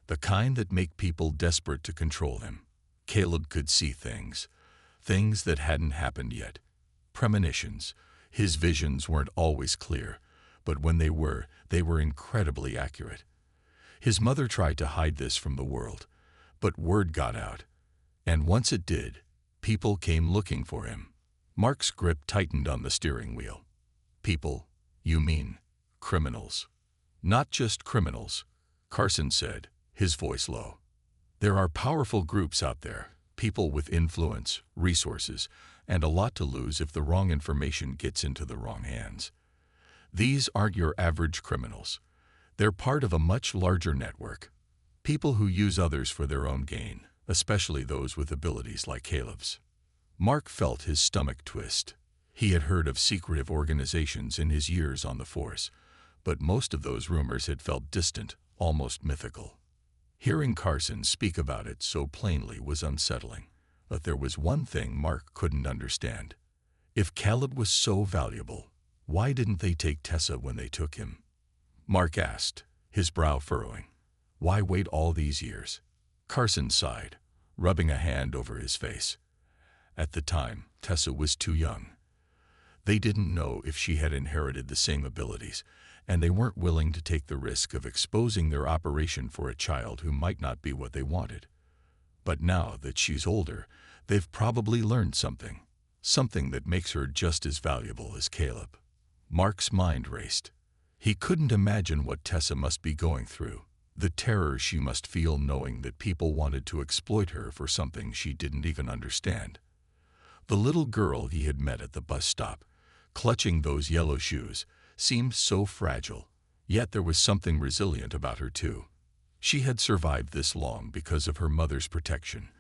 The kind that make people desperate to control him. Caleb could see things that hadn't happened yet. Premonitions. His visions weren't always clear, but when they were incredibly accurate. His mother tried to hide this from the world, but word got out. And once it did, people came looking for him. Mark's grip tightened on the steering wheel. People, you mean criminals? Not just criminals, Carson said, his voice low. There are powerful groups out there, people with influence, resources, and a lot to lose if the wrong information gets into the wrong hands. These aren't your average criminals. They're part of a much larger network. People who use others for their own gain, especially those with abilities like Caleb's. Mark felt his stomach twist. He had heard of secretive organizations in his years on the force, but most of those rumors had felt distant, almost mythical. Hearing Carson speak about it so plainly was unsettling, but there was one thing Mark couldn't understand. If Caleb was so valuable, why didn't they take Tessa when they took him? Mark asked, his brow furrowing. Why wait all these years? Carson sighed, rubbing a hand over his face. At the time, Tessa was too young. They didn't know if she had inherited the same abilities, and they weren't willing to take the risk of exposing their operation for a child who might not be what they wanted. But now that she's older, they've probably learned something that makes her just as valuable as Caleb. Mark's mind raced. He couldn't imagine what Tessa must be going through, the terror she must feel knowing that people wanted to exploit her for something she didn't even understand. The little girl he had met at the bus stop, clutching those yellow shoes, seemed so fragile, yet there was something resilient about her too. She had survived this long because of her mother's protection,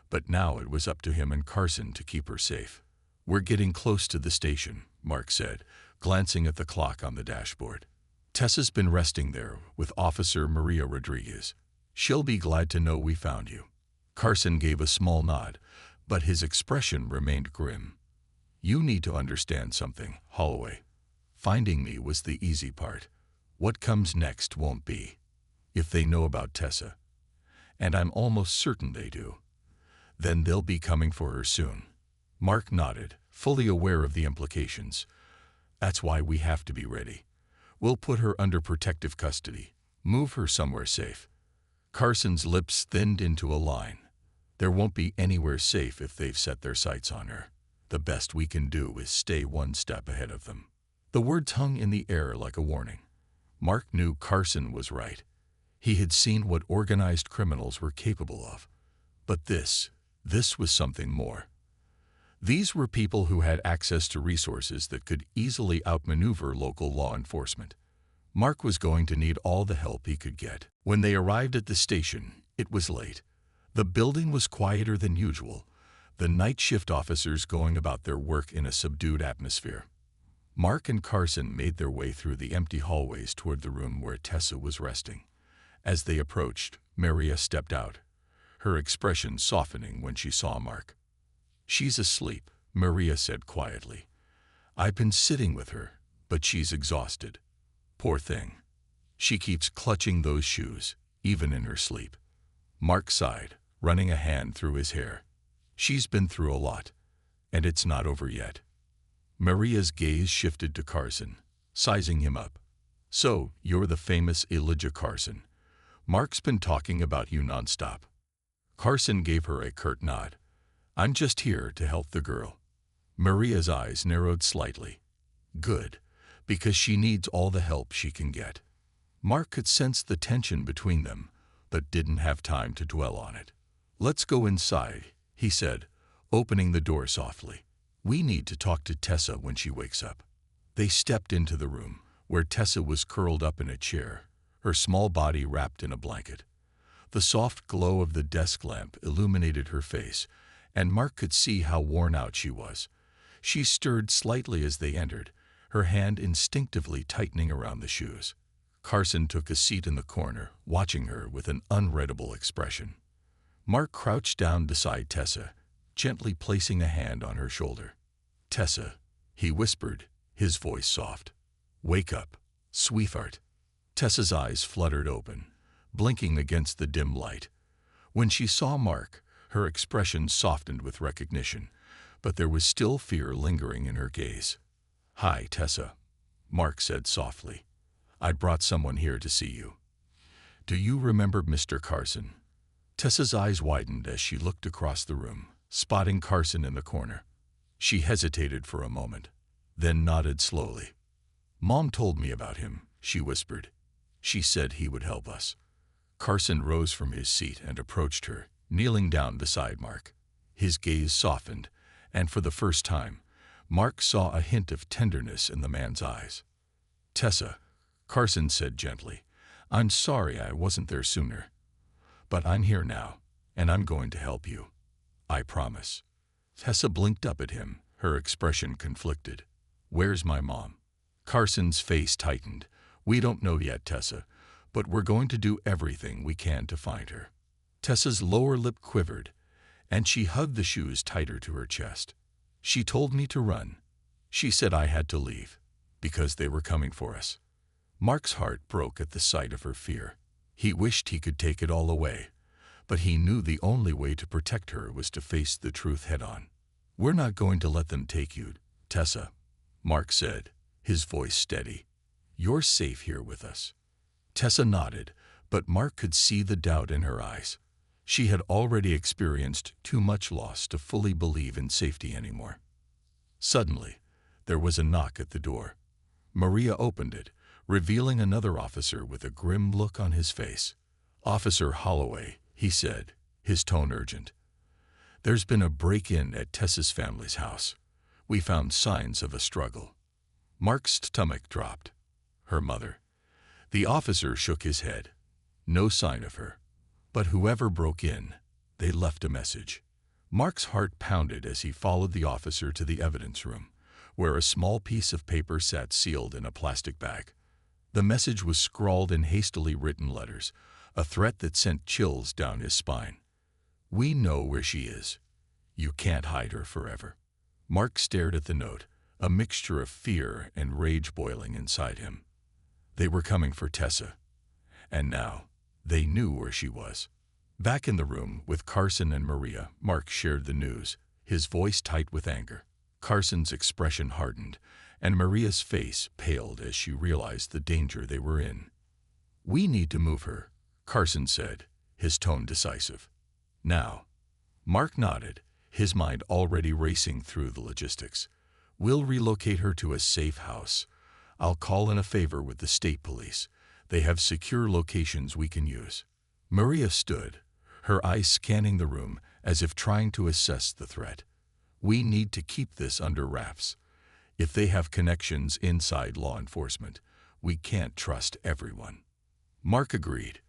but now it was up to him and Carson to keep her safe. We're getting close to the station, Mark said, glancing at the clock on the dashboard. Tessa's been resting there with Officer Maria Rodriguez. She'll be glad to know we found you. Carson gave a small nod, but his expression remained grim. You need to understand something, Holloway. Finding me was the easy part. What comes next won't be. If they know about Tessa, and I'm almost certain they do, then they'll be coming for her soon. Mark nodded, fully aware of the implications. That's why we have to be ready. We'll put her under protective custody, move her somewhere safe. Carson's lips thinned into a line. There won't be anywhere safe if they've set their sights on her. The best we can do is stay one step ahead of them. The words hung in the air like a warning. Mark knew Carson was right. He had seen what organized criminals were capable of. But this was something more. These were people who had access to resources that could easily outmaneuver local law enforcement. Mark was going to need all the help he could get. When they arrived at the station, it was late. The building was quieter than usual, the night shift officers going about their work in a subdued atmosphere. Mark and Carson made their way through the empty hallways toward the room where Tessa was resting. As they approached, Maria stepped out, her expression softening when she saw Mark. She's asleep, Maria said quietly. I've been sitting with her, but she's exhausted. Poor thing. She keeps clutching those shoes, even in her sleep. Mark sighed, running a hand through his hair. She's been through a lot, and it's not over yet. Maria's gaze shifted to Carson, sizing him up. So, you're the famous Elijah Carson. Mark's been talking about you nonstop. Carson gave her a curt nod. I'm just here to help the girl. Maria's eyes narrowed slightly. Good, because she needs all the help she can get. Mark could sense the tension between them, but didn't have time to dwell on it. Let's go inside, he said, opening the door softly. We need to talk to Tessa when she wakes up. They stepped into the room, where Tessa was curled up in a chair, her small body wrapped in a blanket. The soft glow of the desk lamp illuminated her face, and Mark could see how worn out she was. She stirred slightly as they entered, her hand instinctively tightening around the shoes. Carson took a seat in the corner, watching her with an unreadable expression. Mark crouched down beside Tessa, gently placing a hand on her shoulder. Tessa, he whispered, his voice soft. Wake up, sweetheart. Tessa's eyes fluttered open, blinking against the dim light. When she saw Mark, her expression softened with recognition, but there was still fear lingering in her gaze. Hi, Tessa, Mark said softly. I brought someone here to see you. Do you remember Mr. Carson? Tessa's eyes widened as she looked across the room, spotting Carson in the corner. She hesitated for a moment, then nodded slowly. Mom told me about him, she whispered. She said he would help us. Carson rose from his seat and approached her, kneeling down beside Mark. His gaze softened, and for the first time, Mark saw a hint of tenderness in the man's eyes. "Tessa," Carson said gently, "I'm sorry I wasn't there sooner. But I'm here now, and I'm going to help you. I promise." Tessa blinked up at him, her expression conflicted. "Where's my mom?" Carson's face tightened. "We don't know yet, Tessa, but we're going to do everything we can to find her." Tessa's lower lip quivered, and she hugged the shoes tighter to her chest. "She told me to run. She said I had to leave, because they were coming for us." Mark's heart broke at the sight of her fear. He wished he could take it all away, but he knew the only way to protect her was to face the truth head-on. "We're not going to let them take you, Tessa," Mark said, his voice steady. "You're safe here with us." Tessa nodded, but Mark could see the doubt in her eyes. She had already experienced too much loss to fully believe in safety anymore. Suddenly, there was a knock at the door. Maria opened it, revealing another officer with a grim look on his face. "Officer Holloway," he said, his tone urgent. "There's been a break-in at Tessa's family's house. We found signs of a struggle." Mark's stomach dropped. Her mother. The officer shook his head. No sign of her. But whoever broke in, they left a message. Mark's heart pounded as he followed the officer to the evidence room, where a small piece of paper sat sealed in a plastic bag. The message was scrawled in hastily written letters, a threat that sent chills down his spine. "We know where she is. You can't hide her forever." Mark stared at the note, a mixture of fear and rage boiling inside him. They were coming for Tessa, and now they knew where she was. Back in the room with Carson and Maria, Mark shared the news, his voice tight with anger. Carson's expression hardened, and Maria's face paled as she realized the danger they were in. "We need to move her," Carson said, his tone decisive. "Now." Mark nodded, his mind already racing through the logistics. "We'll relocate her to a safe house. I'll call in a favor with the state police. They have secure locations we can use." Maria stood, her eyes scanning the room as if trying to assess the threat. "We need to keep this under wraps. If they have connections inside law enforcement, we can't trust everyone." Mark agreed.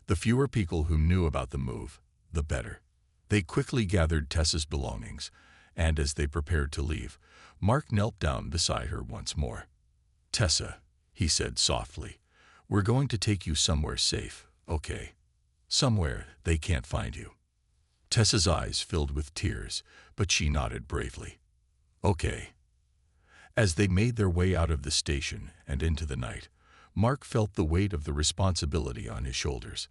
The fewer people who knew about the move, the better. They quickly gathered Tessa's belongings, and as they prepared to leave, Mark knelt down beside her once more. "Tessa," he said softly, "we're going to take you somewhere safe, okay? Somewhere they can't find you." Tessa's eyes filled with tears, but she nodded bravely. "Okay." As they made their way out of the station and into the night, Mark felt the weight of the responsibility on his shoulders.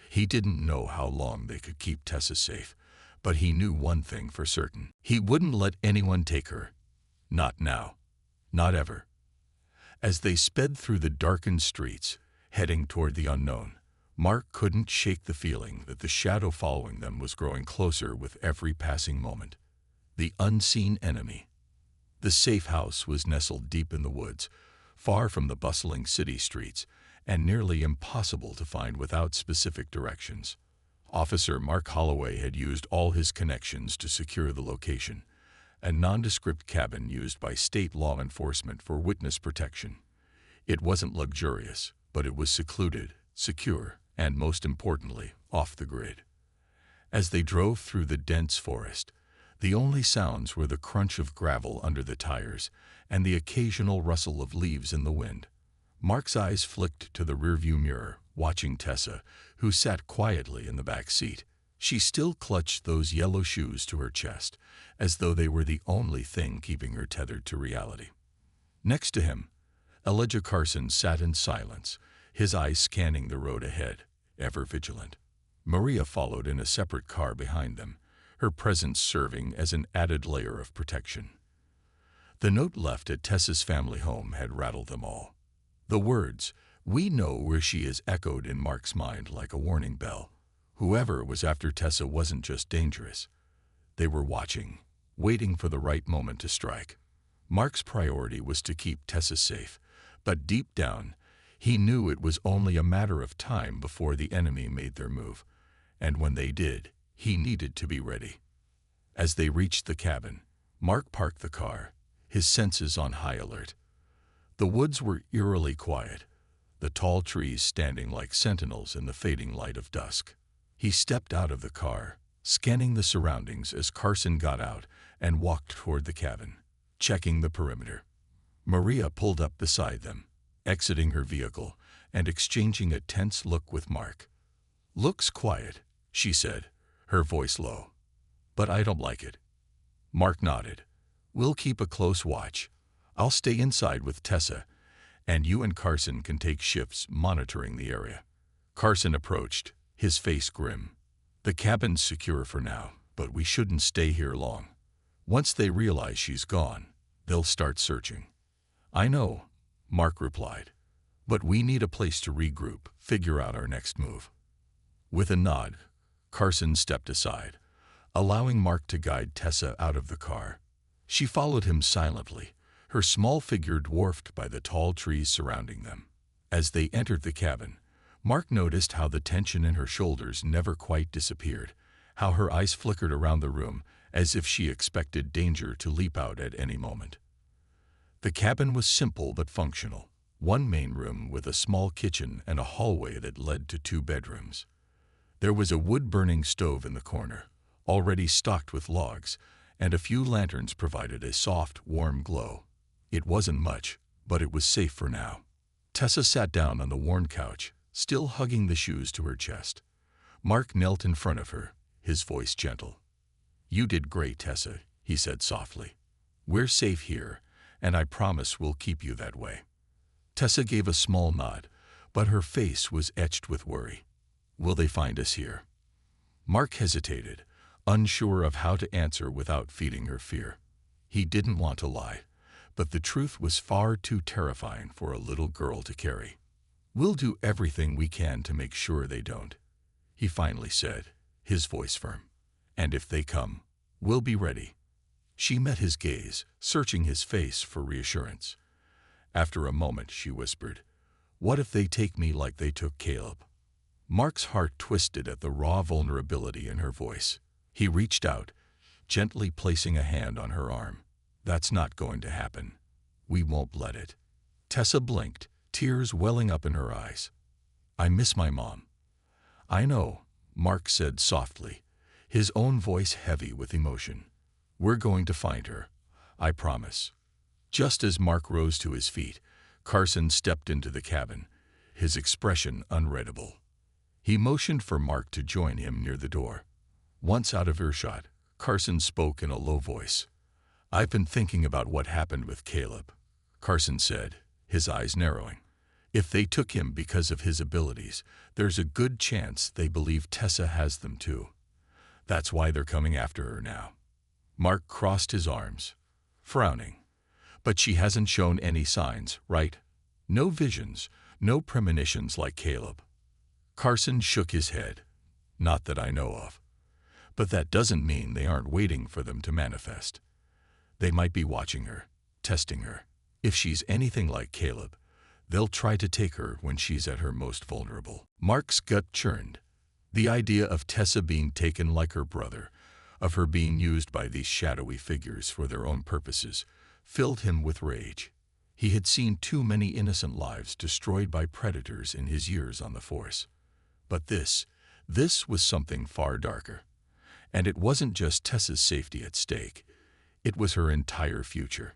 He didn't know how long they could keep Tessa safe, but he knew one thing for certain. He wouldn't let anyone take her. Not now. Not ever. As they sped through the darkened streets, heading toward the unknown, Mark couldn't shake the feeling that the shadow following them was growing closer with every passing moment. The unseen enemy. The safe house was nestled deep in the woods, far from the bustling city streets, and nearly impossible to find without specific directions. Officer Mark Holloway had used all his connections to secure the location, a nondescript cabin used by state law enforcement for witness protection. It wasn't luxurious, but it was secluded, secure, and most importantly, off the grid. As they drove through the dense forest, the only sounds were the crunch of gravel under the tires and the occasional rustle of leaves in the wind. Mark's eyes flicked to the rearview mirror, watching Tessa, who sat quietly in the back seat. She still clutched those yellow shoes to her chest, as though they were the only thing keeping her tethered to reality. Next to him, Elijah Carson sat in silence, his eyes scanning the road ahead, ever vigilant. Maria followed in a separate car behind them, her presence serving as an added layer of protection. The note left at Tessa's family home had rattled them all. The words, "We know where she is," echoed in Mark's mind like a warning bell. Whoever was after Tessa wasn't just dangerous. They were watching, waiting for the right moment to strike. Mark's priority was to keep Tessa safe, but deep down, He knew it was only a matter of time before the enemy made their move, and when they did, he needed to be ready. As they reached the cabin, Mark parked the car, his senses on high alert. The woods were eerily quiet, the tall trees standing like sentinels in the fading light of dusk. He stepped out of the car, scanning the surroundings as Carson got out and walked toward the cabin, checking the perimeter. Maria pulled up beside them, exiting her vehicle and exchanging a tense look with Mark. "Looks quiet," she said, her voice low. "But I don't like it." Mark nodded. "We'll keep a close watch. I'll stay inside with Tessa, and you and Carson can take shifts monitoring the area." Carson approached, his face grim. "The cabin's secure for now, but we shouldn't stay here long. Once they realize she's gone, they'll start searching." "I know," Mark replied, "but we need a place to regroup, figure out our next move." With a nod, Carson stepped aside, allowing Mark to guide Tessa out of the car. She followed him silently, her small figure dwarfed by the tall trees surrounding them. As they entered the cabin, Mark noticed how the tension in her shoulders never quite disappeared, how her eyes flickered around the room as if she expected danger to leap out at any moment. The cabin was simple but functional, one main room with a small kitchen and a hallway that led to 2 bedrooms. There was a wood-burning stove in the corner, already stocked with logs, and a few lanterns provided a soft, warm glow. It wasn't much, but it was safe for now. Tessa sat down on the worn couch, still hugging the shoes to her chest. Mark knelt in front of her, his voice gentle. "You did great, Tessa," he said softly. "We're safe here, and I promise we'll keep you that way." Tessa gave a small nod, but her face was etched with worry. "Will they find us here?" Mark hesitated, unsure of how to answer without feeding her fear. He didn't want to lie, but the truth was far too terrifying for a little girl to carry. "We'll do everything we can to make sure they don't," he finally said, his voice firm. "And if they come, we'll be ready." She met his gaze, searching his face for reassurance. After a moment, she whispered, "What if they take me like they took Caleb?" Mark's heart twisted at the raw vulnerability in her voice. He reached out, gently placing a hand on her arm. "That's not going to happen. We won't let it." Tessa blinked, tears welling up in her eyes. "I miss my mom." "I know," Mark said softly, his own voice heavy with emotion. "We're going to find her, I promise." Just as Mark rose to his feet, Carson stepped into the cabin, his expression unreadable. He motioned for Mark to join him near the door. Once out of earshot, Carson spoke in a low voice. "I've been thinking about what happened with Caleb," Carson said, his eyes narrowing. "If they took him because of his abilities, there's a good chance they believe Tessa has them too. That's why they're coming after her now." Mark crossed his arms, frowning. "But she hasn't shown any signs, right? No visions, no premonitions like Caleb." Carson shook his head. "Not that I know of. But that doesn't mean they aren't waiting for them to manifest. They might be watching her, testing her. If she's anything like Caleb, they'll try to take her when she's at her most vulnerable." Mark's gut churned. The idea of Tessa being taken like her brother, of her being used by these shadowy figures for their own purposes, filled him with rage. He had seen too many innocent lives destroyed by predators in his years on the force. But this was something far darker. And it wasn't just Tessa's safety at stake. It was her entire future.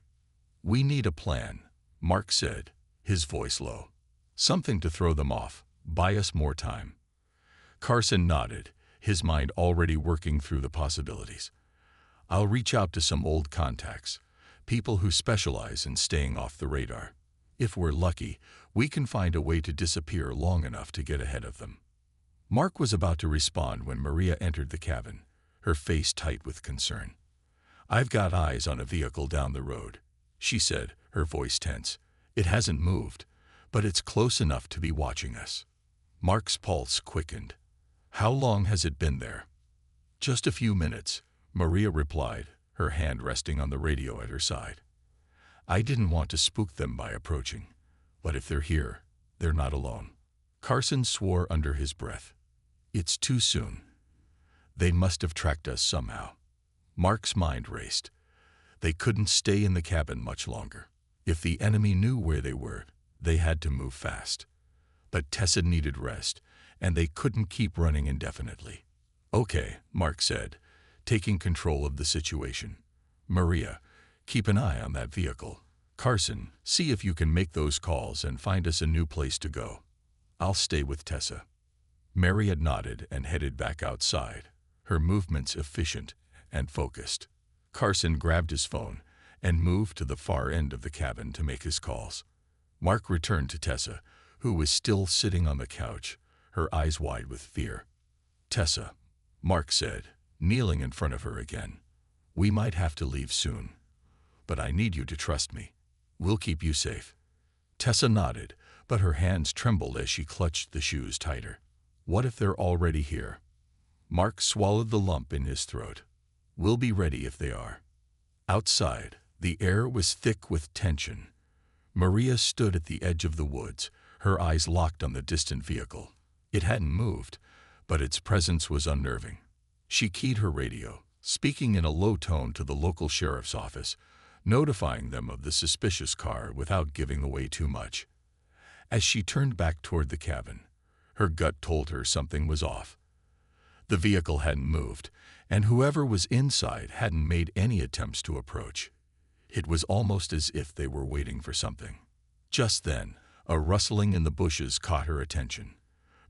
"We need a plan," Mark said, his voice low. "Something to throw them off, buy us more time." Carson nodded, his mind already working through the possibilities. "I'll reach out to some old contacts, people who specialize in staying off the radar. If we're lucky, we can find a way to disappear long enough to get ahead of them." Mark was about to respond when Maria entered the cabin, her face tight with concern. "I've got eyes on a vehicle down the road," she said, her voice tense. "It hasn't moved, but it's close enough to be watching us." Mark's pulse quickened. "How long has it been there?" "Just a few minutes," Maria replied, her hand resting on the radio at her side. "I didn't want to spook them by approaching, but if they're here, They're not alone. Carson swore under his breath. It's too soon. They must have tracked us somehow. Mark's mind raced. They couldn't stay in the cabin much longer. If the enemy knew where they were, they had to move fast. But Tessa needed rest, and they couldn't keep running indefinitely. Okay, Mark said, taking control of the situation. Maria, keep an eye on that vehicle. Carson, see if you can make those calls and find us a new place to go. I'll stay with Tessa. Maria nodded and headed back outside, her movements efficient and focused. Carson grabbed his phone and moved to the far end of the cabin to make his calls. Mark returned to Tessa, who was still sitting on the couch, her eyes wide with fear. Tessa, Mark said, kneeling in front of her again. We might have to leave soon, but I need you to trust me. We'll keep you safe. Tessa nodded, but her hands trembled as she clutched the shoes tighter. What if they're already here? Mark swallowed the lump in his throat. We'll be ready if they are. Outside, the air was thick with tension. Maria stood at the edge of the woods, her eyes locked on the distant vehicle. It hadn't moved, but its presence was unnerving. She keyed her radio, speaking in a low tone to the local sheriff's office, notifying them of the suspicious car without giving away too much. As she turned back toward the cabin, her gut told her something was off. The vehicle hadn't moved, and whoever was inside hadn't made any attempts to approach. It was almost as if they were waiting for something. Just then, a rustling in the bushes caught her attention.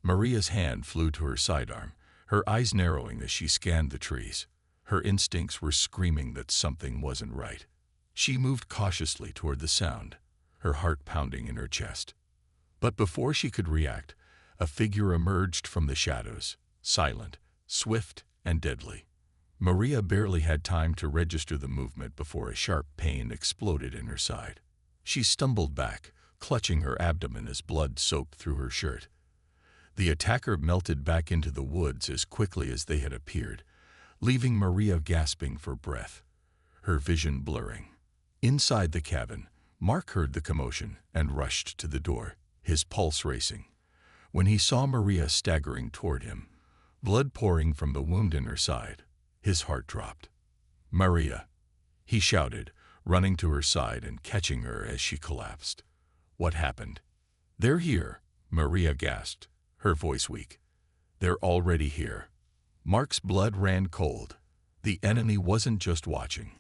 Maria's hand flew to her sidearm, her eyes narrowing as she scanned the trees. Her instincts were screaming that something wasn't right. She moved cautiously toward the sound, her heart pounding in her chest. But before she could react, a figure emerged from the shadows, silent, swift, and deadly. Maria barely had time to register the movement before a sharp pain exploded in her side. She stumbled back, clutching her abdomen as blood soaked through her shirt. The attacker melted back into the woods as quickly as they had appeared, leaving Maria gasping for breath, her vision blurring. Inside the cabin, Mark heard the commotion and rushed to the door, his pulse racing. When he saw Maria staggering toward him, blood pouring from the wound in her side, his heart dropped. Maria, he shouted, running to her side and catching her as she collapsed. What happened? They're here, Maria gasped, her voice weak. They're already here. Mark's blood ran cold. The enemy wasn't just watching.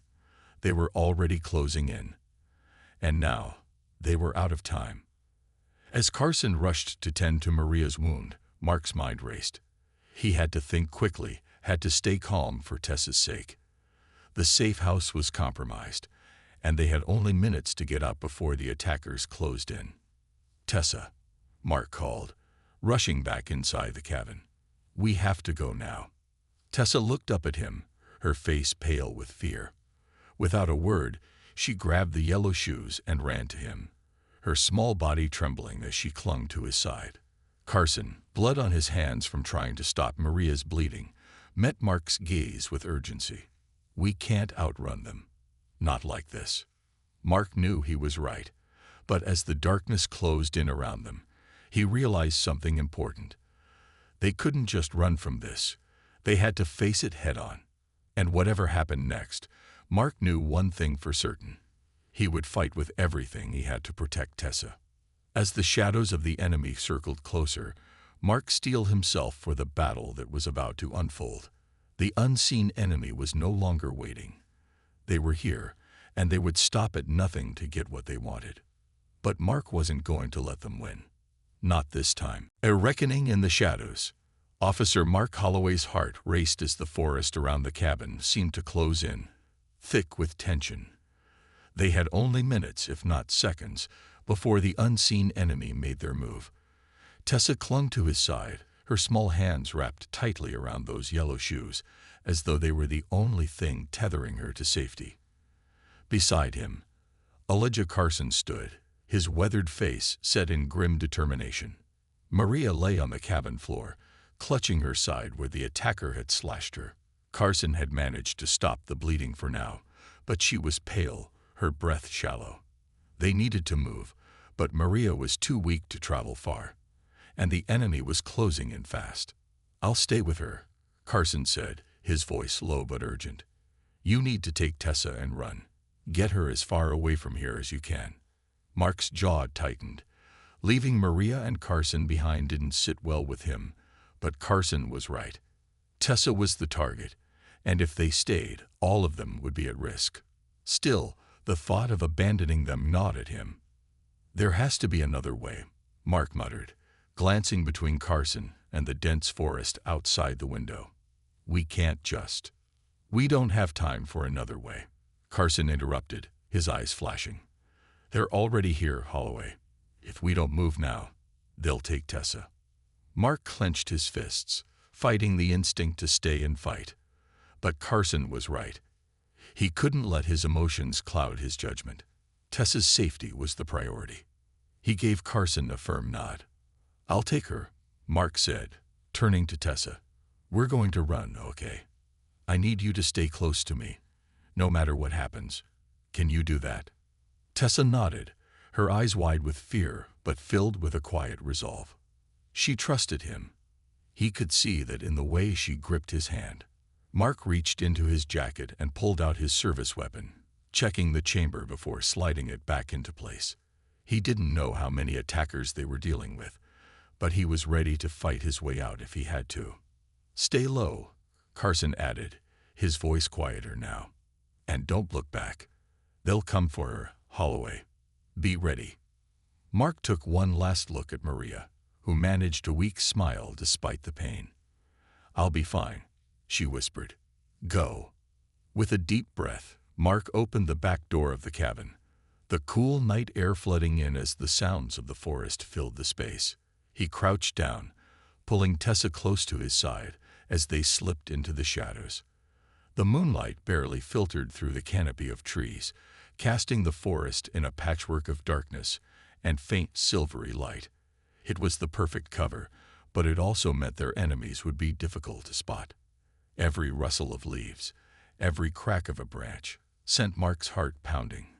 They were already closing in. And now, they were out of time. As Carson rushed to tend to Maria's wound, Mark's mind raced. He had to think quickly, had to stay calm for Tessa's sake. The safe house was compromised, and they had only minutes to get out before the attackers closed in. Tessa, Mark called, rushing back inside the cabin. We have to go now. Tessa looked up at him, her face pale with fear. Without a word, she grabbed the yellow shoes and ran to him, her small body trembling as she clung to his side. Carson, blood on his hands from trying to stop Maria's bleeding, met Mark's gaze with urgency. We can't outrun them. Not like this. Mark knew he was right, but as the darkness closed in around them, he realized something important. They couldn't just run from this. They had to face it head-on. And whatever happened next, Mark knew one thing for certain. He would fight with everything he had to protect Tessa. As the shadows of the enemy circled closer, Mark steeled himself for the battle that was about to unfold. The unseen enemy was no longer waiting. They were here, and they would stop at nothing to get what they wanted. But Mark wasn't going to let them win. Not this time. A reckoning in the shadows. Officer Mark Holloway's heart raced as the forest around the cabin seemed to close in, thick with tension. They had only minutes, if not seconds, before the unseen enemy made their move. Tessa clung to his side, her small hands wrapped tightly around those yellow shoes, as though they were the only thing tethering her to safety. Beside him, Elijah Carson stood, his weathered face set in grim determination. Maria lay on the cabin floor, clutching her side where the attacker had slashed her. Carson had managed to stop the bleeding for now, but she was pale, her breath shallow. They needed to move, But Maria was too weak to travel far, and the enemy was closing in fast. "I'll stay with her," Carson said, his voice low but urgent. "You need to take Tessa and run. Get her as far away from here as you can." Mark's jaw tightened. Leaving Maria and Carson behind didn't sit well with him, but Carson was right. Tessa was the target, and if they stayed, all of them would be at risk. Still, the thought of abandoning them gnawed at him. "There has to be another way," Mark muttered, glancing between Carson and the dense forest outside the window. "We can't just." "We don't have time for another way," Carson interrupted, his eyes flashing. "They're already here, Holloway. If we don't move now, they'll take Tessa." Mark clenched his fists, fighting the instinct to stay and fight. But Carson was right. He couldn't let his emotions cloud his judgment. Tessa's safety was the priority. He gave Carson a firm nod. "I'll take her," Mark said, turning to Tessa. "We're going to run, okay? I need you to stay close to me, no matter what happens. Can you do that?" Tessa nodded, her eyes wide with fear but filled with a quiet resolve. She trusted him. He could see that in the way she gripped his hand. Mark reached into his jacket and pulled out his service weapon, checking the chamber before sliding it back into place. He didn't know how many attackers they were dealing with, but he was ready to fight his way out if he had to. "Stay low," Carson added, his voice quieter now. "And don't look back. They'll come for her, Holloway. Be ready." Mark took one last look at Maria, who managed a weak smile despite the pain. "I'll be fine," she whispered. "Go." With a deep breath, Mark opened the back door of the cabin, the cool night air flooding in as the sounds of the forest filled the space. He crouched down, pulling Tessa close to his side as they slipped into the shadows. The moonlight barely filtered through the canopy of trees, casting the forest in a patchwork of darkness and faint silvery light. It was the perfect cover, but it also meant their enemies would be difficult to spot. Every rustle of leaves, every crack of a branch, sent Mark's heart pounding.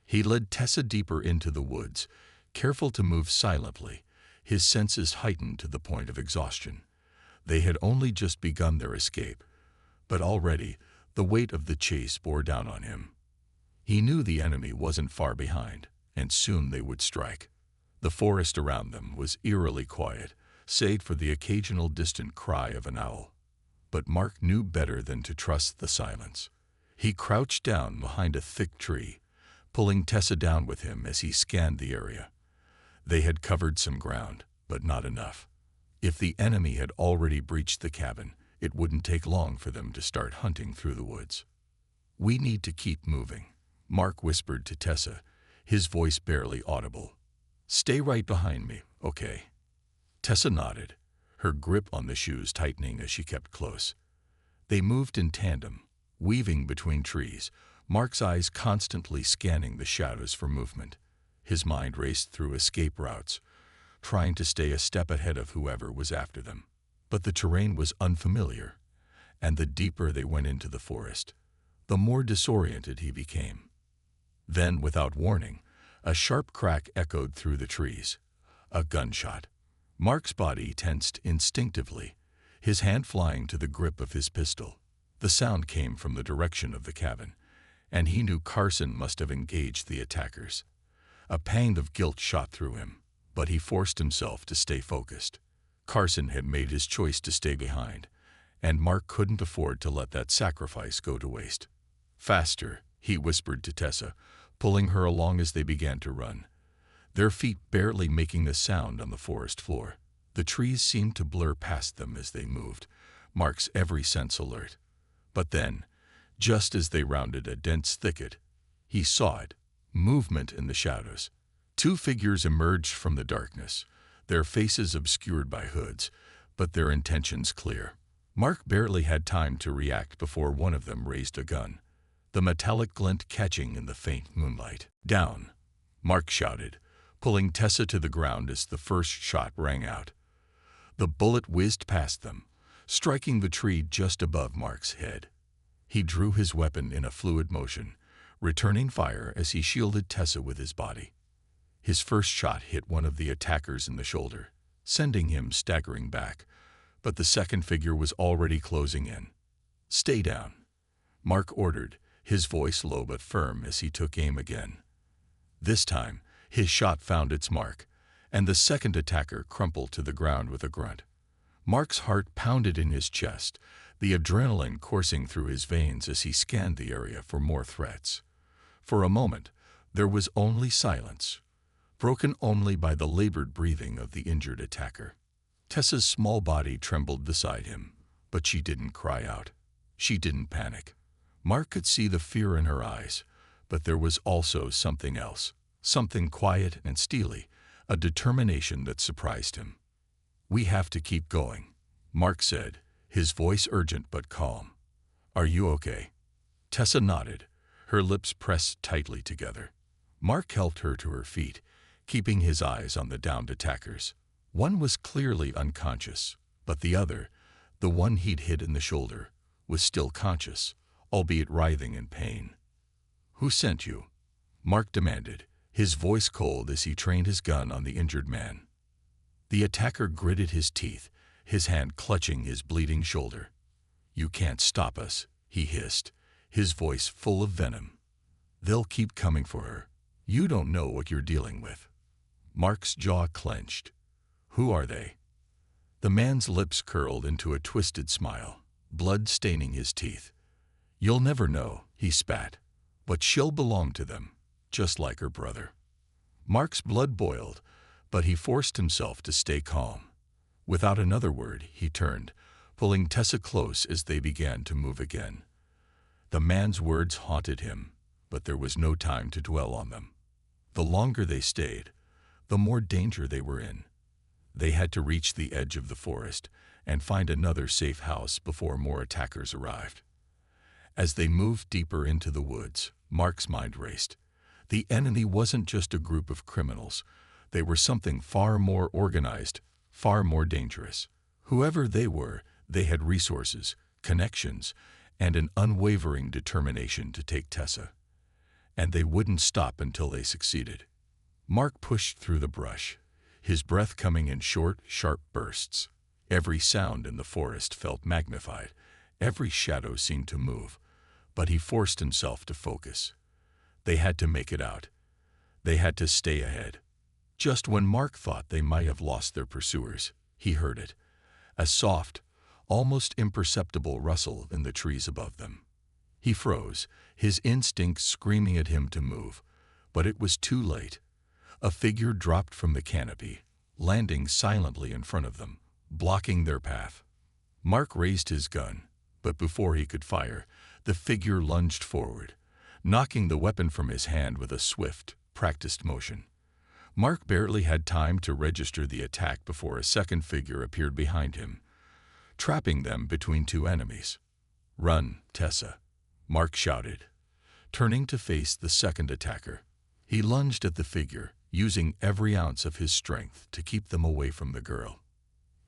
He led Tessa deeper into the woods, careful to move silently, his senses heightened to the point of exhaustion. They had only just begun their escape, but already the weight of the chase bore down on him. He knew the enemy wasn't far behind, and soon they would strike. The forest around them was eerily quiet, save for the occasional distant cry of an owl. But Mark knew better than to trust the silence. He crouched down behind a thick tree, pulling Tessa down with him as he scanned the area. They had covered some ground, but not enough. If the enemy had already breached the cabin, it wouldn't take long for them to start hunting through the woods. "We need to keep moving," Mark whispered to Tessa, his voice barely audible. "Stay right behind me, okay?" Tessa nodded, her grip on the shoes tightening as she kept close. They moved in tandem, weaving between trees, Mark's eyes constantly scanning the shadows for movement. His mind raced through escape routes, trying to stay a step ahead of whoever was after them. But the terrain was unfamiliar, and the deeper they went into the forest, the more disoriented he became. Then, without warning, a sharp crack echoed through the trees. A gunshot. Mark's body tensed instinctively, his hand flying to the grip of his pistol. The sound came from the direction of the cabin, and he knew Carson must have engaged the attackers. A pang of guilt shot through him, but he forced himself to stay focused. Carson had made his choice to stay behind, and Mark couldn't afford to let that sacrifice go to waste. "Faster," he whispered to Tessa, pulling her along as they began to run, their feet barely making a sound on the forest floor. The trees seemed to blur past them as they moved, Mark's every sense alert. But then, just as they rounded a dense thicket, he saw it, movement in the shadows. Two figures emerged from the darkness, their faces obscured by hoods, but their intentions clear. Mark barely had time to react before one of them raised a gun, the metallic glint catching in the faint moonlight. "Down!" Mark shouted, pulling Tessa to the ground as the first shot rang out. The bullet whizzed past them, striking the tree just above Mark's head. He drew his weapon in a fluid motion, returning fire as he shielded Tessa with his body. His first shot hit one of the attackers in the shoulder, sending him staggering back, but the second figure was already closing in. "Stay down," Mark ordered, his voice low but firm as he took aim again. This time, his shot found its mark, and the second attacker crumpled to the ground with a grunt. Mark's heart pounded in his chest, the adrenaline coursing through his veins as he scanned the area for more threats. For a moment, there was only silence, broken only by the labored breathing of the injured attacker. Tessa's small body trembled beside him, but she didn't cry out. She didn't panic. Mark could see the fear in her eyes, but there was also something else, something quiet and steely, a determination that surprised him. "We have to keep going," Mark said, his voice urgent but calm. "Are you okay?" Tessa nodded, her lips pressed tightly together. Mark helped her to her feet, keeping his eyes on the downed attackers. One was clearly unconscious, but the other, the one he'd hit in the shoulder, was still conscious, albeit writhing in pain. "Who sent you?" Mark demanded, his voice cold as he trained his gun on the injured man. The attacker gritted his teeth, his hand clutching his bleeding shoulder. "You can't stop us," he hissed, his voice full of venom. "They'll keep coming for her. You don't know what you're dealing with." Mark's jaw clenched. "Who are they?" The man's lips curled into a twisted smile, blood staining his teeth. "You'll never know," he spat, "but she'll belong to them, just like her brother." Mark's blood boiled, but he forced himself to stay calm. Without another word, he turned, pulling Tessa close as they began to move again. The man's words haunted him, but there was no time to dwell on them. The longer they stayed, the more danger they were in. They had to reach the edge of the forest and find another safe house before more attackers arrived. As they moved deeper into the woods, Mark's mind raced. The enemy wasn't just a group of criminals. They were something far more organized, far more dangerous. Whoever they were, they had resources, connections, and an unwavering determination to take Tessa. And they wouldn't stop until they succeeded. Mark pushed through the brush, his breath coming in short, sharp bursts. Every sound in the forest felt magnified. Every shadow seemed to move, but he forced himself to focus. They had to make it out. They had to stay ahead. Just when Mark thought they might have lost their pursuers, he heard it. A soft, almost imperceptible rustle in the trees above them. He froze, his instincts screaming at him to move, but it was too late. A figure dropped from the canopy, landing silently in front of them, blocking their path. Mark raised his gun, but before he could fire, the figure lunged forward, knocking the weapon from his hand with a swift, practiced motion. Mark barely had time to register the attack before a second figure appeared behind him, trapping them between two enemies. "Run, Tessa," Mark shouted, turning to face the second attacker. He lunged at the figure, using every ounce of his strength to keep them away from the girl.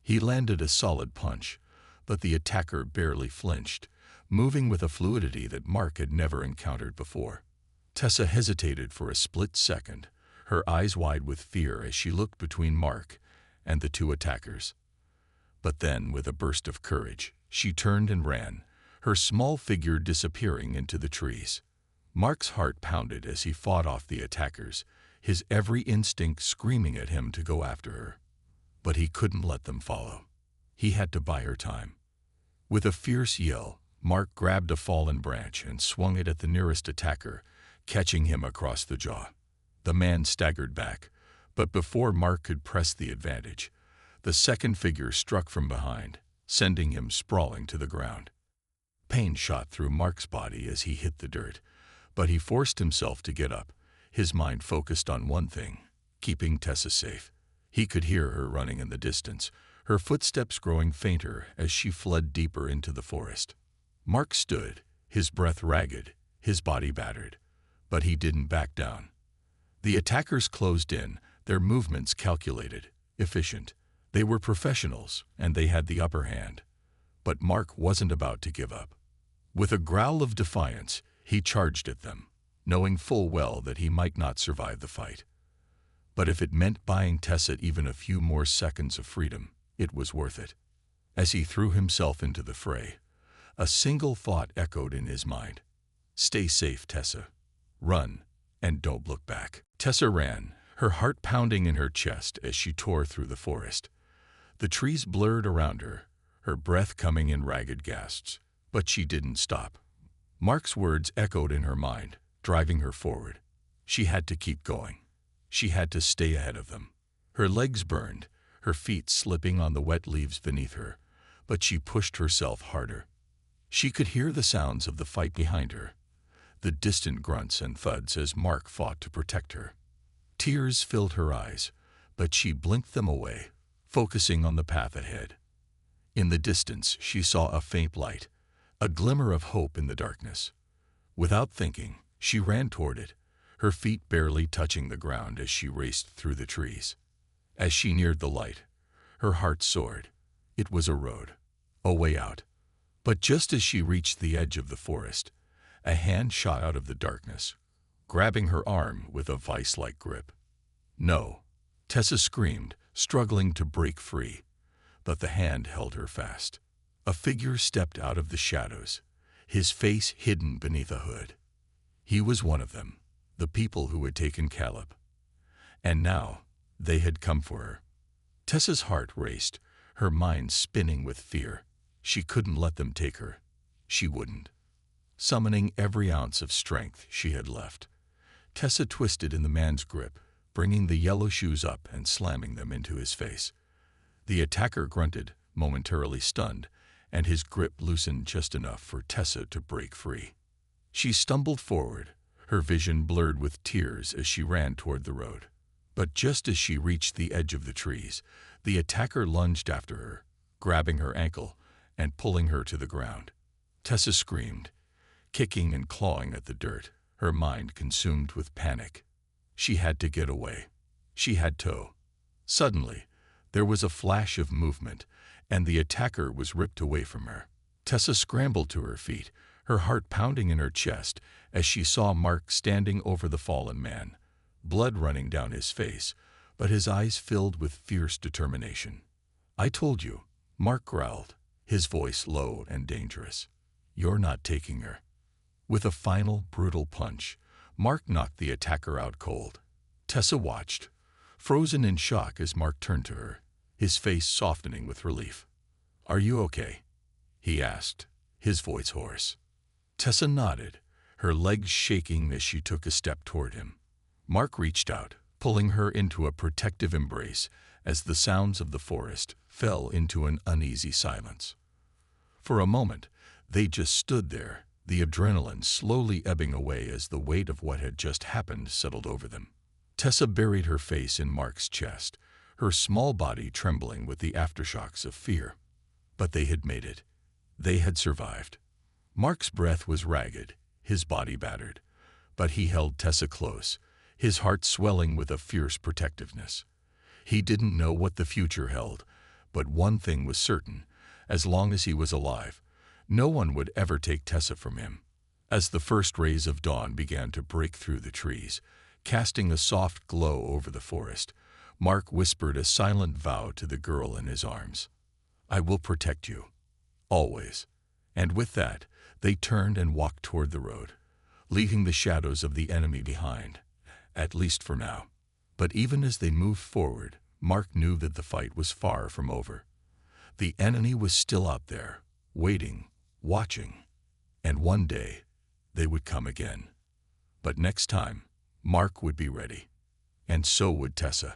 He landed a solid punch, but the attacker barely flinched, moving with a fluidity that Mark had never encountered before. Tessa hesitated for a split second, her eyes wide with fear as she looked between Mark and the two attackers. But then, with a burst of courage, she turned and ran, her small figure disappearing into the trees. Mark's heart pounded as he fought off the attackers, his every instinct screaming at him to go after her. But he couldn't let them follow. He had to buy her time. With a fierce yell, Mark grabbed a fallen branch and swung it at the nearest attacker, catching him across the jaw. The man staggered back, but before Mark could press the advantage, the second figure struck from behind, sending him sprawling to the ground. Pain shot through Mark's body as he hit the dirt, but he forced himself to get up, his mind focused on one thing, keeping Tessa safe. He could hear her running in the distance, her footsteps growing fainter as she fled deeper into the forest. Mark stood, his breath ragged, his body battered, but he didn't back down. The attackers closed in, their movements calculated, efficient. They were professionals, and they had the upper hand. But Mark wasn't about to give up. With a growl of defiance, he charged at them, knowing full well that he might not survive the fight. But if it meant buying Tessa even a few more seconds of freedom, it was worth it. As he threw himself into the fray, a single thought echoed in his mind. Stay safe, Tessa. Run, and don't look back. Tessa ran, her heart pounding in her chest as she tore through the forest. The trees blurred around her breath coming in ragged gasps. But she didn't stop. Mark's words echoed in her mind, driving her forward. She had to keep going. She had to stay ahead of them. Her legs burned, her feet slipping on the wet leaves beneath her, but she pushed herself harder. She could hear the sounds of the fight behind her, the distant grunts and thuds as Mark fought to protect her. Tears filled her eyes, but she blinked them away, focusing on the path ahead. In the distance, she saw a faint light, a glimmer of hope in the darkness. Without thinking, she ran toward it, her feet barely touching the ground as she raced through the trees. As she neared the light, her heart soared. It was a road, a way out. But just as she reached the edge of the forest, a hand shot out of the darkness, grabbing her arm with a vice-like grip. No, Tessa screamed, struggling to break free, but the hand held her fast. A figure stepped out of the shadows, his face hidden beneath a hood. He was one of them, the people who had taken Caleb. And now, they had come for her. Tessa's heart raced, her mind spinning with fear. She couldn't let them take her. She wouldn't. Summoning every ounce of strength she had left, Tessa twisted in the man's grip, bringing the yellow shoes up and slamming them into his face. The attacker grunted, momentarily stunned, and his grip loosened just enough for Tessa to break free. She stumbled forward, her vision blurred with tears as she ran toward the road. But just as she reached the edge of the trees, the attacker lunged after her, grabbing her ankle and pulling her to the ground. Tessa screamed, kicking and clawing at the dirt, her mind consumed with panic. She had to get away. She had to. Suddenly, there was a flash of movement, and the attacker was ripped away from her. Tessa scrambled to her feet, her heart pounding in her chest as she saw Mark standing over the fallen man, blood running down his face, but his eyes filled with fierce determination. "I told you," Mark growled, his voice low and dangerous. "You're not taking her." With a final, brutal punch, Mark knocked the attacker out cold. Tessa watched, frozen in shock as Mark turned to her, his face softening with relief. "Are you okay?" he asked, his voice hoarse. Tessa nodded, her legs shaking as she took a step toward him. Mark reached out, pulling her into a protective embrace as the sounds of the forest fell into an uneasy silence. For a moment, they just stood there, the adrenaline slowly ebbing away as the weight of what had just happened settled over them. Tessa buried her face in Mark's chest, her small body trembling with the aftershocks of fear. But they had made it. They had survived. Mark's breath was ragged, his body battered, but he held Tessa close, his heart swelling with a fierce protectiveness. He didn't know what the future held, but one thing was certain: as long as he was alive, no one would ever take Tessa from him. As the first rays of dawn began to break through the trees, casting a soft glow over the forest, Mark whispered a silent vow to the girl in his arms. "I will protect you. Always." And with that, they turned and walked toward the road, leaving the shadows of the enemy behind, at least for now. But even as they moved forward, Mark knew that the fight was far from over. The enemy was still out there, waiting, watching, and one day they would come again. But next time, Mark would be ready, and so would Tessa.